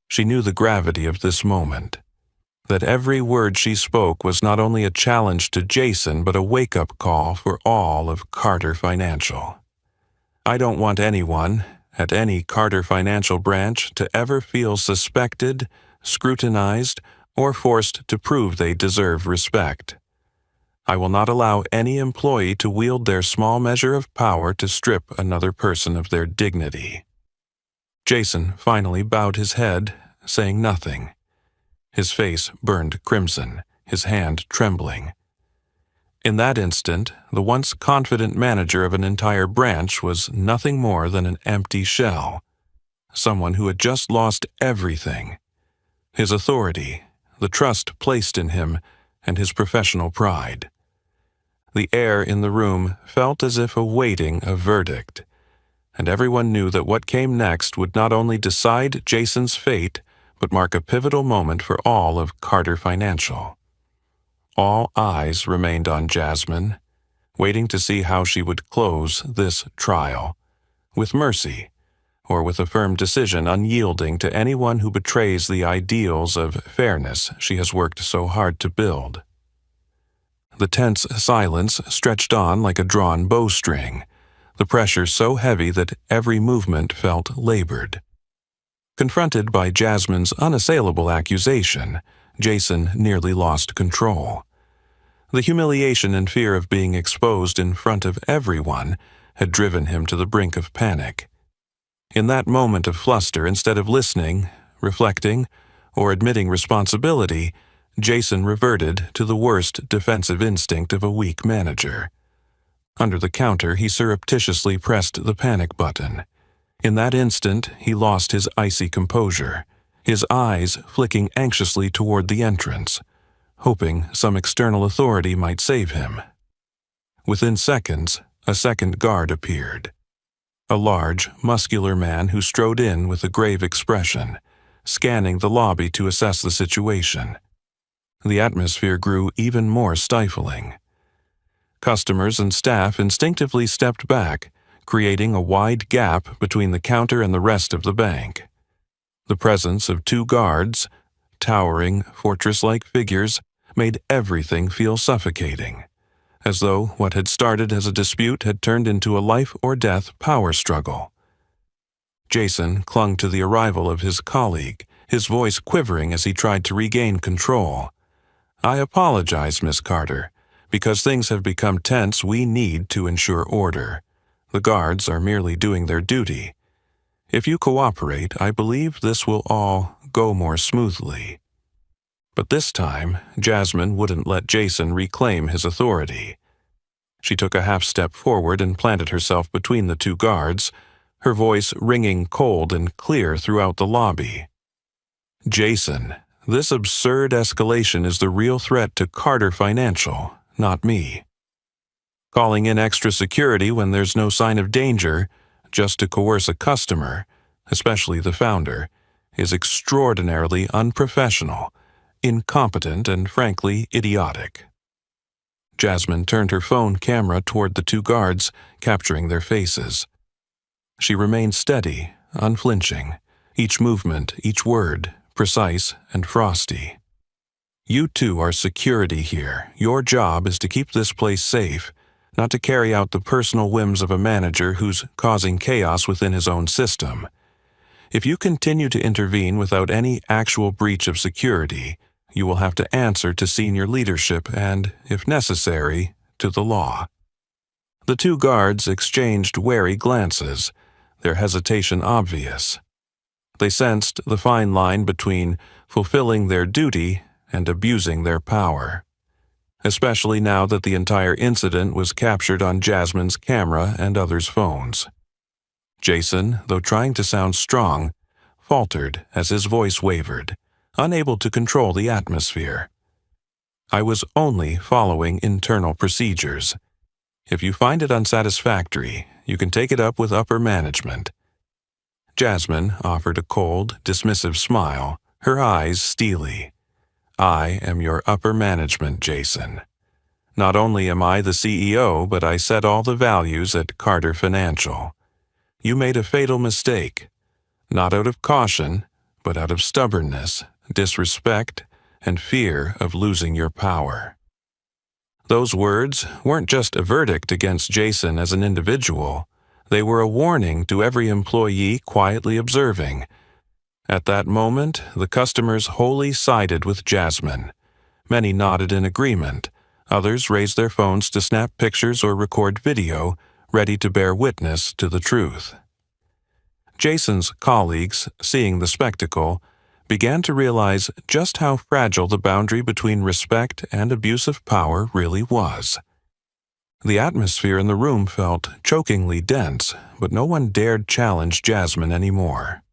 She knew the gravity of this moment, that every word she spoke was not only a challenge to Jason but a wake-up call for all of Carter Financial. I don't want anyone, at any Carter Financial branch, to ever feel suspected, scrutinized, or forced to prove they deserve respect. I will not allow any employee to wield their small measure of power to strip another person of their dignity. Jason finally bowed his head, saying nothing. His face burned crimson, his hand trembling. In that instant, the once confident manager of an entire branch was nothing more than an empty shell, someone who had just lost everything: his authority, the trust placed in him, and his professional pride. The air in the room felt as if awaiting a verdict, and everyone knew that what came next would not only decide Jason's fate, but mark a pivotal moment for all of Carter Financial. All eyes remained on Jasmine, waiting to see how she would close this trial, with mercy, or with a firm decision unyielding to anyone who betrays the ideals of fairness she has worked so hard to build. The tense silence stretched on like a drawn bowstring, the pressure so heavy that every movement felt labored. Confronted by Jasmine's unassailable accusation, Jason nearly lost control. The humiliation and fear of being exposed in front of everyone had driven him to the brink of panic. In that moment of fluster, instead of listening, reflecting, or admitting responsibility, Jason reverted to the worst defensive instinct of a weak manager. Under the counter, he surreptitiously pressed the panic button. In that instant, he lost his icy composure, his eyes flicking anxiously toward the entrance, hoping some external authority might save him. Within seconds, a second guard appeared. A large, muscular man who strode in with a grave expression, scanning the lobby to assess the situation. The atmosphere grew even more stifling. Customers and staff instinctively stepped back, creating a wide gap between the counter and the rest of the bank. The presence of two guards, towering, fortress-like figures, made everything feel suffocating, as though what had started as a dispute had turned into a life-or-death power struggle. Jason clung to the arrival of his colleague, his voice quivering as he tried to regain control. "I apologize, Miss Carter. Because things have become tense, we need to ensure order. The guards are merely doing their duty. If you cooperate, I believe this will all go more smoothly." But this time, Jasmine wouldn't let Jason reclaim his authority. She took a half-step forward and planted herself between the two guards, her voice ringing cold and clear throughout the lobby. "Jason, this absurd escalation is the real threat to Carter Financial, not me. Calling in extra security when there's no sign of danger, just to coerce a customer, especially the founder, is extraordinarily unprofessional, incompetent, and frankly idiotic." Jasmine turned her phone camera toward the two guards, capturing their faces. She remained steady, unflinching, each movement, each word, precise and frosty. You two are security here. Your job is to keep this place safe, not to carry out the personal whims of a manager who's causing chaos within his own system. If you continue to intervene without any actual breach of security, you will have to answer to senior leadership and, if necessary, to the law." The two guards exchanged wary glances, their hesitation obvious. They sensed the fine line between fulfilling their duty and abusing their power, especially now that the entire incident was captured on Jasmine's camera and others' phones. Jason, though trying to sound strong, faltered as his voice wavered, unable to control the atmosphere. "I was only following internal procedures. If you find it unsatisfactory, you can take it up with upper management." Jasmine offered a cold, dismissive smile, her eyes steely. "I am your upper management, Jason. Not only am I the CEO, but I set all the values at Carter Financial. You made a fatal mistake, not out of caution, but out of stubbornness, disrespect, and fear of losing your power." Those words weren't just a verdict against Jason as an individual. They were a warning to every employee quietly observing. At that moment, the customers wholly sided with Jasmine. Many nodded in agreement. Others raised their phones to snap pictures or record video, ready to bear witness to the truth. Jason's colleagues, seeing the spectacle, began to realize just how fragile the boundary between respect and abuse of power really was. The atmosphere in the room felt chokingly dense, but no one dared challenge Jasmine anymore.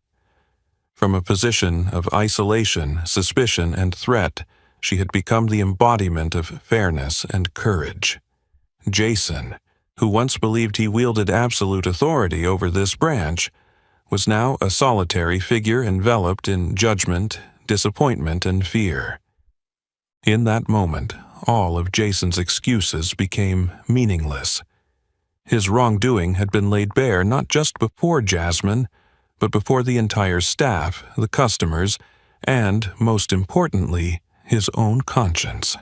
From a position of isolation, suspicion, and threat, she had become the embodiment of fairness and courage. Jason, who once believed he wielded absolute authority over this branch, was now a solitary figure enveloped in judgment, disappointment, and fear. In that moment, all of Jason's excuses became meaningless. His wrongdoing had been laid bare not just before Jasmine, but before the entire staff, the customers, and, most importantly, his own conscience.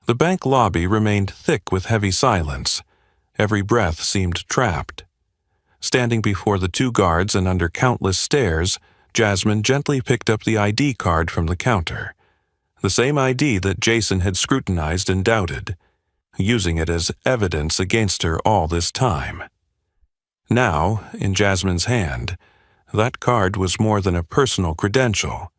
The bank lobby remained thick with heavy silence. Every breath seemed trapped. Standing before the two guards and under countless stares, Jasmine gently picked up the ID card from the counter. The same ID that Jason had scrutinized and doubted, using it as evidence against her all this time. Now, in Jasmine's hand, that card was more than a personal credential.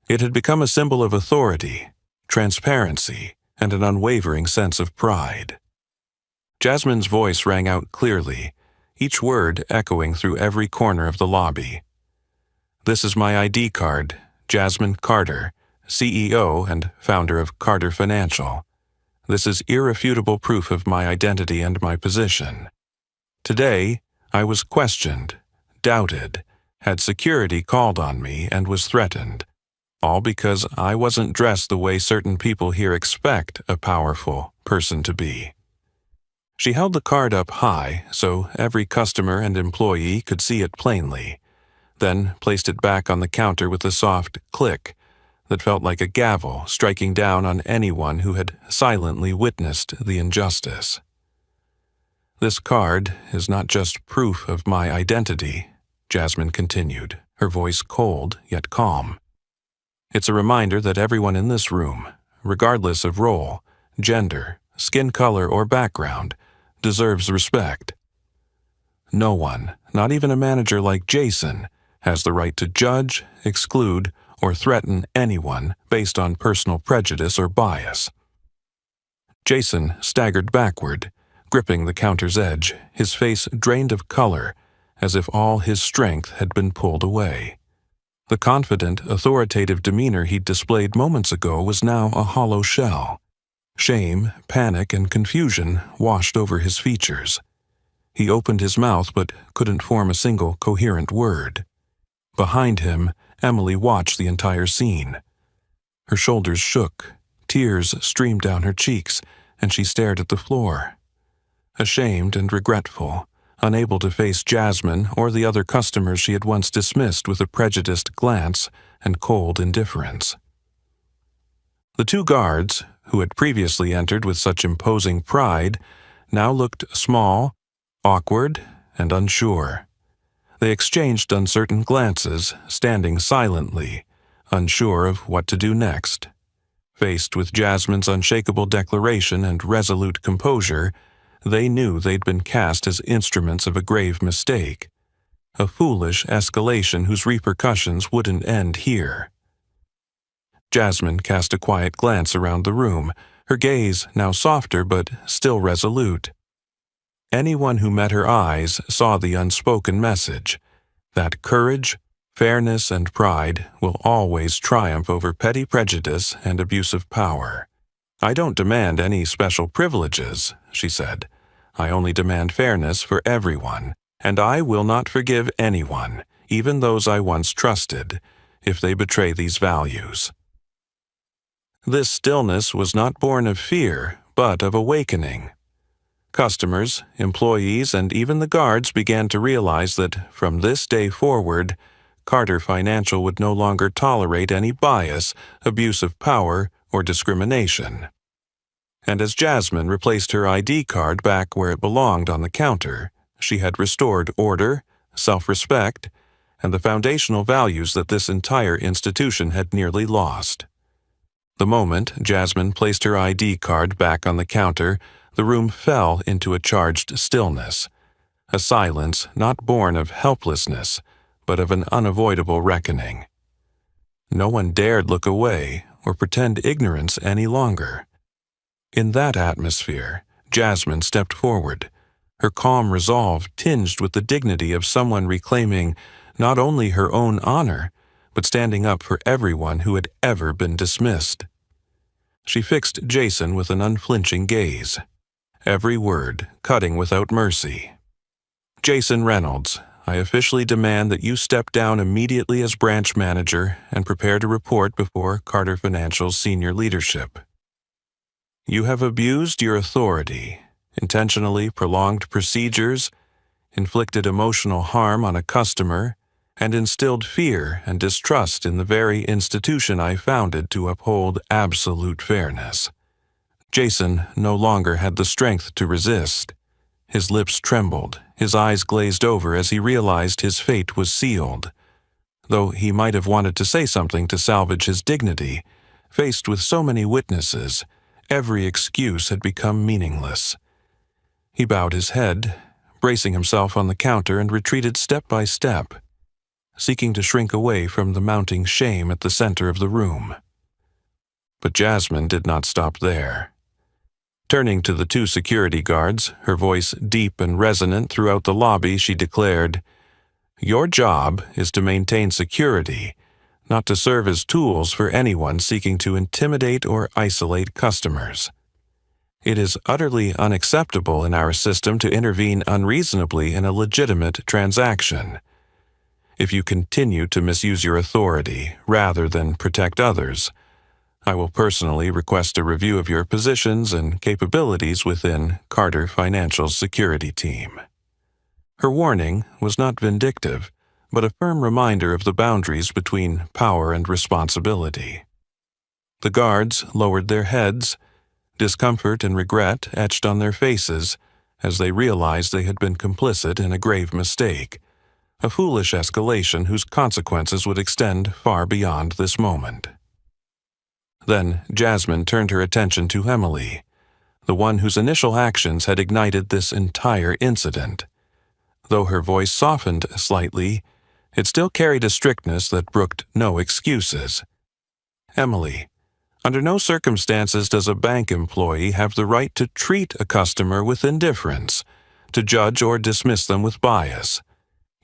It had become a symbol of authority, transparency, and an unwavering sense of pride. Jasmine's voice rang out clearly, each word echoing through every corner of the lobby. "This is my ID card, Jasmine Carter, CEO and founder of Carter Financial. This is irrefutable proof of my identity and my position. Today, I was questioned, doubted, had security called on me, and was threatened, all because I wasn't dressed the way certain people here expect a powerful person to be." She held the card up high so every customer and employee could see it plainly, then placed it back on the counter with a soft click that felt like a gavel striking down on anyone who had silently witnessed the injustice. "This card is not just proof of my identity," Jasmine continued, her voice cold yet calm. "It's a reminder that everyone in this room, regardless of role, gender, skin color, or background, deserves respect. No one, not even a manager like Jason, has the right to judge, exclude, or threaten anyone based on personal prejudice or bias." Jason staggered backward, gripping the counter's edge, his face drained of color, as if all his strength had been pulled away. The confident, authoritative demeanor he'd displayed moments ago was now a hollow shell. Shame, panic, and confusion washed over his features. He opened his mouth but couldn't form a single coherent word. Behind him, Emily watched the entire scene. Her shoulders shook, tears streamed down her cheeks, and she stared at the floor. Ashamed and regretful, unable to face Jasmine or the other customers she had once dismissed with a prejudiced glance and cold indifference. The two guards, who had previously entered with such imposing pride, now looked small, awkward, and unsure. They exchanged uncertain glances, standing silently, unsure of what to do next. Faced with Jasmine's unshakable declaration and resolute composure, they knew they'd been cast as instruments of a grave mistake, a foolish escalation whose repercussions wouldn't end here. Jasmine cast a quiet glance around the room, her gaze now softer but still resolute. Anyone who met her eyes saw the unspoken message that courage, fairness, and pride will always triumph over petty prejudice and abuse of power. "I don't demand any special privileges," she said. "I only demand fairness for everyone, and I will not forgive anyone, even those I once trusted, if they betray these values." This stillness was not born of fear, but of awakening. Customers, employees, and even the guards began to realize that from this day forward, Carter Financial would no longer tolerate any bias, abuse of power, or discrimination. And as Jasmine replaced her ID card back where it belonged on the counter, she had restored order, self-respect, and the foundational values that this entire institution had nearly lost. The moment Jasmine placed her ID card back on the counter, the room fell into a charged stillness, a silence not born of helplessness, but of an unavoidable reckoning. No one dared look away or pretend ignorance any longer. In that atmosphere, Jasmine stepped forward, her calm resolve tinged with the dignity of someone reclaiming not only her own honor, but standing up for everyone who had ever been dismissed. She fixed Jason with an unflinching gaze, every word cutting without mercy. "Jason Reynolds, I officially demand that you step down immediately as branch manager and prepare to report before Carter Financial's senior leadership. You have abused your authority, intentionally prolonged procedures, inflicted emotional harm on a customer, and instilled fear and distrust in the very institution I founded to uphold absolute fairness." Jason no longer had the strength to resist. His lips trembled, his eyes glazed over as he realized his fate was sealed. Though he might have wanted to say something to salvage his dignity, faced with so many witnesses, every excuse had become meaningless. He bowed his head, bracing himself on the counter, and retreated step by step, seeking to shrink away from the mounting shame at the center of the room. But Jasmine did not stop there. Turning to the two security guards, her voice deep and resonant throughout the lobby, she declared, "Your job is to maintain security, not to serve as tools for anyone seeking to intimidate or isolate customers. It is utterly unacceptable in our system to intervene unreasonably in a legitimate transaction. If you continue to misuse your authority rather than protect others, I will personally request a review of your positions and capabilities within Carter Financial's security team." Her warning was not vindictive, but a firm reminder of the boundaries between power and responsibility. The guards lowered their heads, discomfort and regret etched on their faces as they realized they had been complicit in a grave mistake, a foolish escalation whose consequences would extend far beyond this moment. Then Jasmine turned her attention to Emily, the one whose initial actions had ignited this entire incident. Though her voice softened slightly, it still carried a strictness that brooked no excuses. "Emily, under no circumstances does a bank employee have the right to treat a customer with indifference, to judge or dismiss them with bias.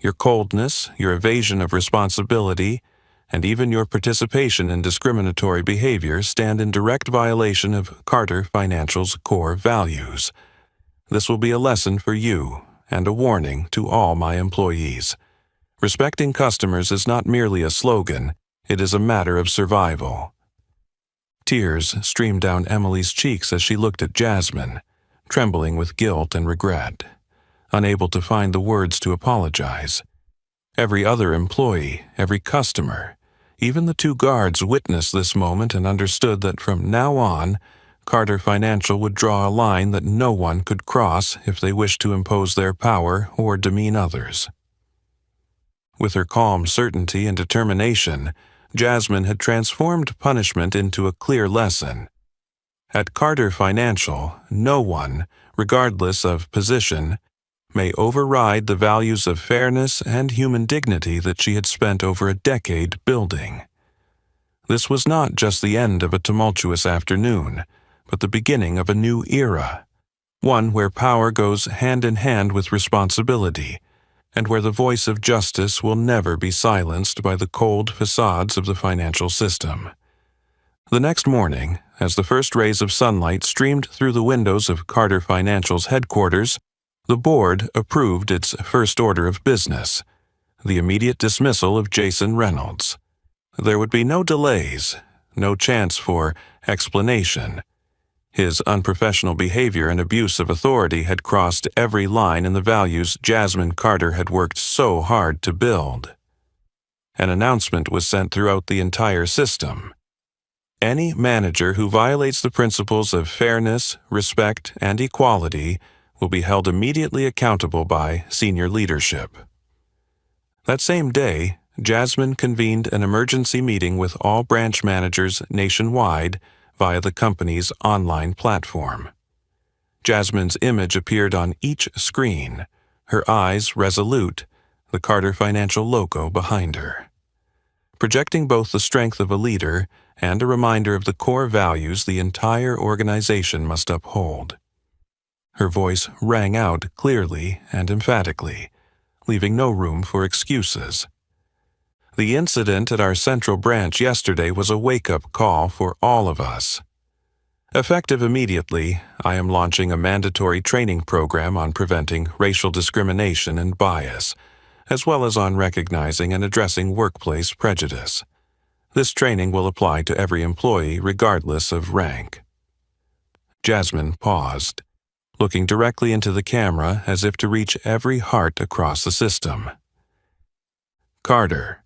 Your coldness, your evasion of responsibility, and even your participation in discriminatory behavior stand in direct violation of Carter Financial's core values. This will be a lesson for you and a warning to all my employees. Respecting customers is not merely a slogan, it is a matter of survival." Tears streamed down Emily's cheeks as she looked at Jasmine, trembling with guilt and regret, unable to find the words to apologize. Every other employee, every customer, Even the two guards witnessed this moment and understood that from now on, Carter Financial would draw a line that no one could cross if they wished to impose their power or demean others. With her calm certainty and determination, Jasmine had transformed punishment into a clear lesson. At Carter Financial, no one, regardless of position, may override the values of fairness and human dignity that she had spent over a decade building. This was not just the end of a tumultuous afternoon, but the beginning of a new era, one where power goes hand in hand with responsibility, and where the voice of justice will never be silenced by the cold facades of the financial system. The next morning, as the first rays of sunlight streamed through the windows of Carter Financial's headquarters, the board approved its first order of business, the immediate dismissal of Jason Reynolds. There would be no delays, no chance for explanation. His unprofessional behavior and abuse of authority had crossed every line in the values Jasmine Carter had worked so hard to build. An announcement was sent throughout the entire system. Any manager who violates the principles of fairness, respect, and equality will be held immediately accountable by senior leadership. That same day, Jasmine convened an emergency meeting with all branch managers nationwide via the company's online platform. Jasmine's image appeared on each screen, her eyes resolute, the Carter Financial logo behind her, projecting both the strength of a leader and a reminder of the core values the entire organization must uphold. Her voice rang out clearly and emphatically, leaving no room for excuses. The incident at our central branch yesterday was a wake-up call for all of us. Effective immediately, I am launching a mandatory training program on preventing racial discrimination and bias, as well as on recognizing and addressing workplace prejudice. This training will apply to every employee regardless of rank. Jasmine paused, looking directly into the camera as if to reach every heart across the system. Carter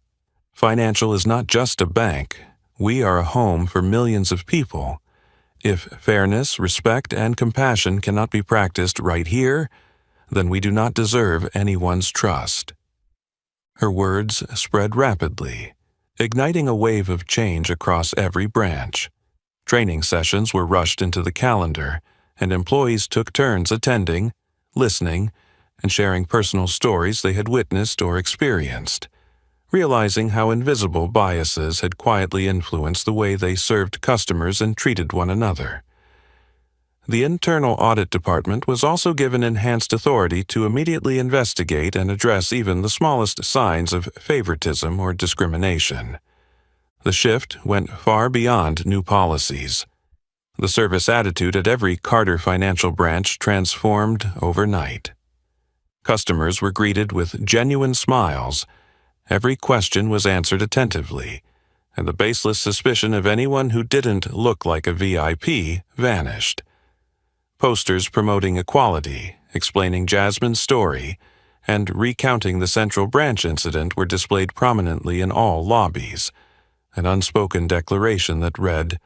Financial is not just a bank. We are a home for millions of people. If fairness, respect, and compassion cannot be practiced right here, then we do not deserve anyone's trust. Her words spread rapidly, igniting a wave of change across every branch. Training sessions were rushed into the calendar, and employees took turns attending, listening, and sharing personal stories they had witnessed or experienced, realizing how invisible biases had quietly influenced the way they served customers and treated one another. The internal audit department was also given enhanced authority to immediately investigate and address even the smallest signs of favoritism or discrimination. The shift went far beyond new policies. The service attitude at every Carter Financial branch transformed overnight. Customers were greeted with genuine smiles. Every question was answered attentively, and the baseless suspicion of anyone who didn't look like a VIP vanished. Posters promoting equality, explaining Jasmine's story, and recounting the Central Branch incident were displayed prominently in all lobbies, an unspoken declaration that read,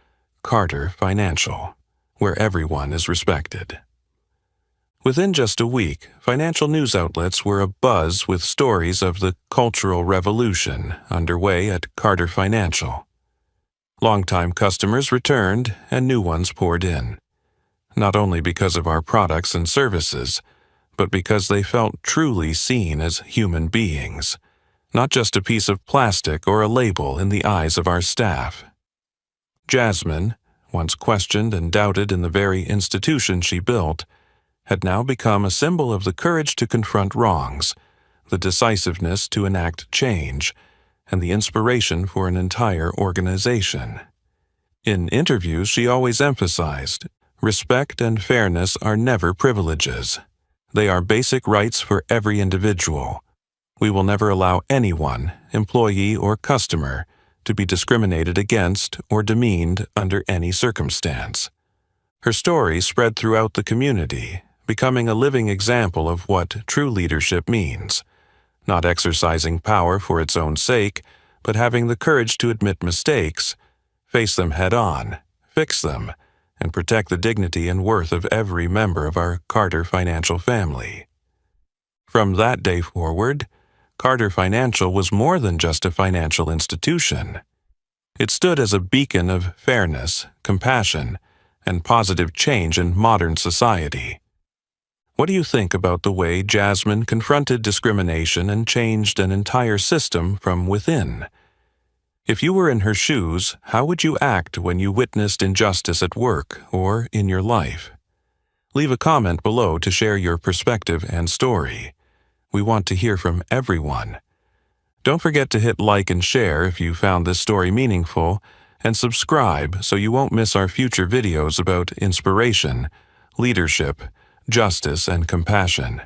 Carter Financial, where everyone is respected. Within just a week, financial news outlets were abuzz with stories of the cultural revolution underway at Carter Financial. Longtime customers returned and new ones poured in, not only because of our products and services, but because they felt truly seen as human beings, not just a piece of plastic or a label in the eyes of our staff. Jasmine, once questioned and doubted in the very institution she built, had now become a symbol of the courage to confront wrongs, the decisiveness to enact change, and the inspiration for an entire organization. In interviews, she always emphasized, respect and fairness are never privileges. They are basic rights for every individual. We will never allow anyone, employee or customer, to be discriminated against or demeaned under any circumstance. Her story spread throughout the community, becoming a living example of what true leadership means, not exercising power for its own sake, but having the courage to admit mistakes, face them head on, fix them, and protect the dignity and worth of every member of our Carter Financial family. From that day forward, Carter Financial was more than just a financial institution. It stood as a beacon of fairness, compassion, and positive change in modern society. What do you think about the way Jasmine confronted discrimination and changed an entire system from within? If you were in her shoes, how would you act when you witnessed injustice at work or in your life? Leave a comment below to share your perspective and story. We want to hear from everyone. Don't forget to hit like and share if you found this story meaningful, and subscribe so you won't miss our future videos about inspiration, leadership, justice, and compassion.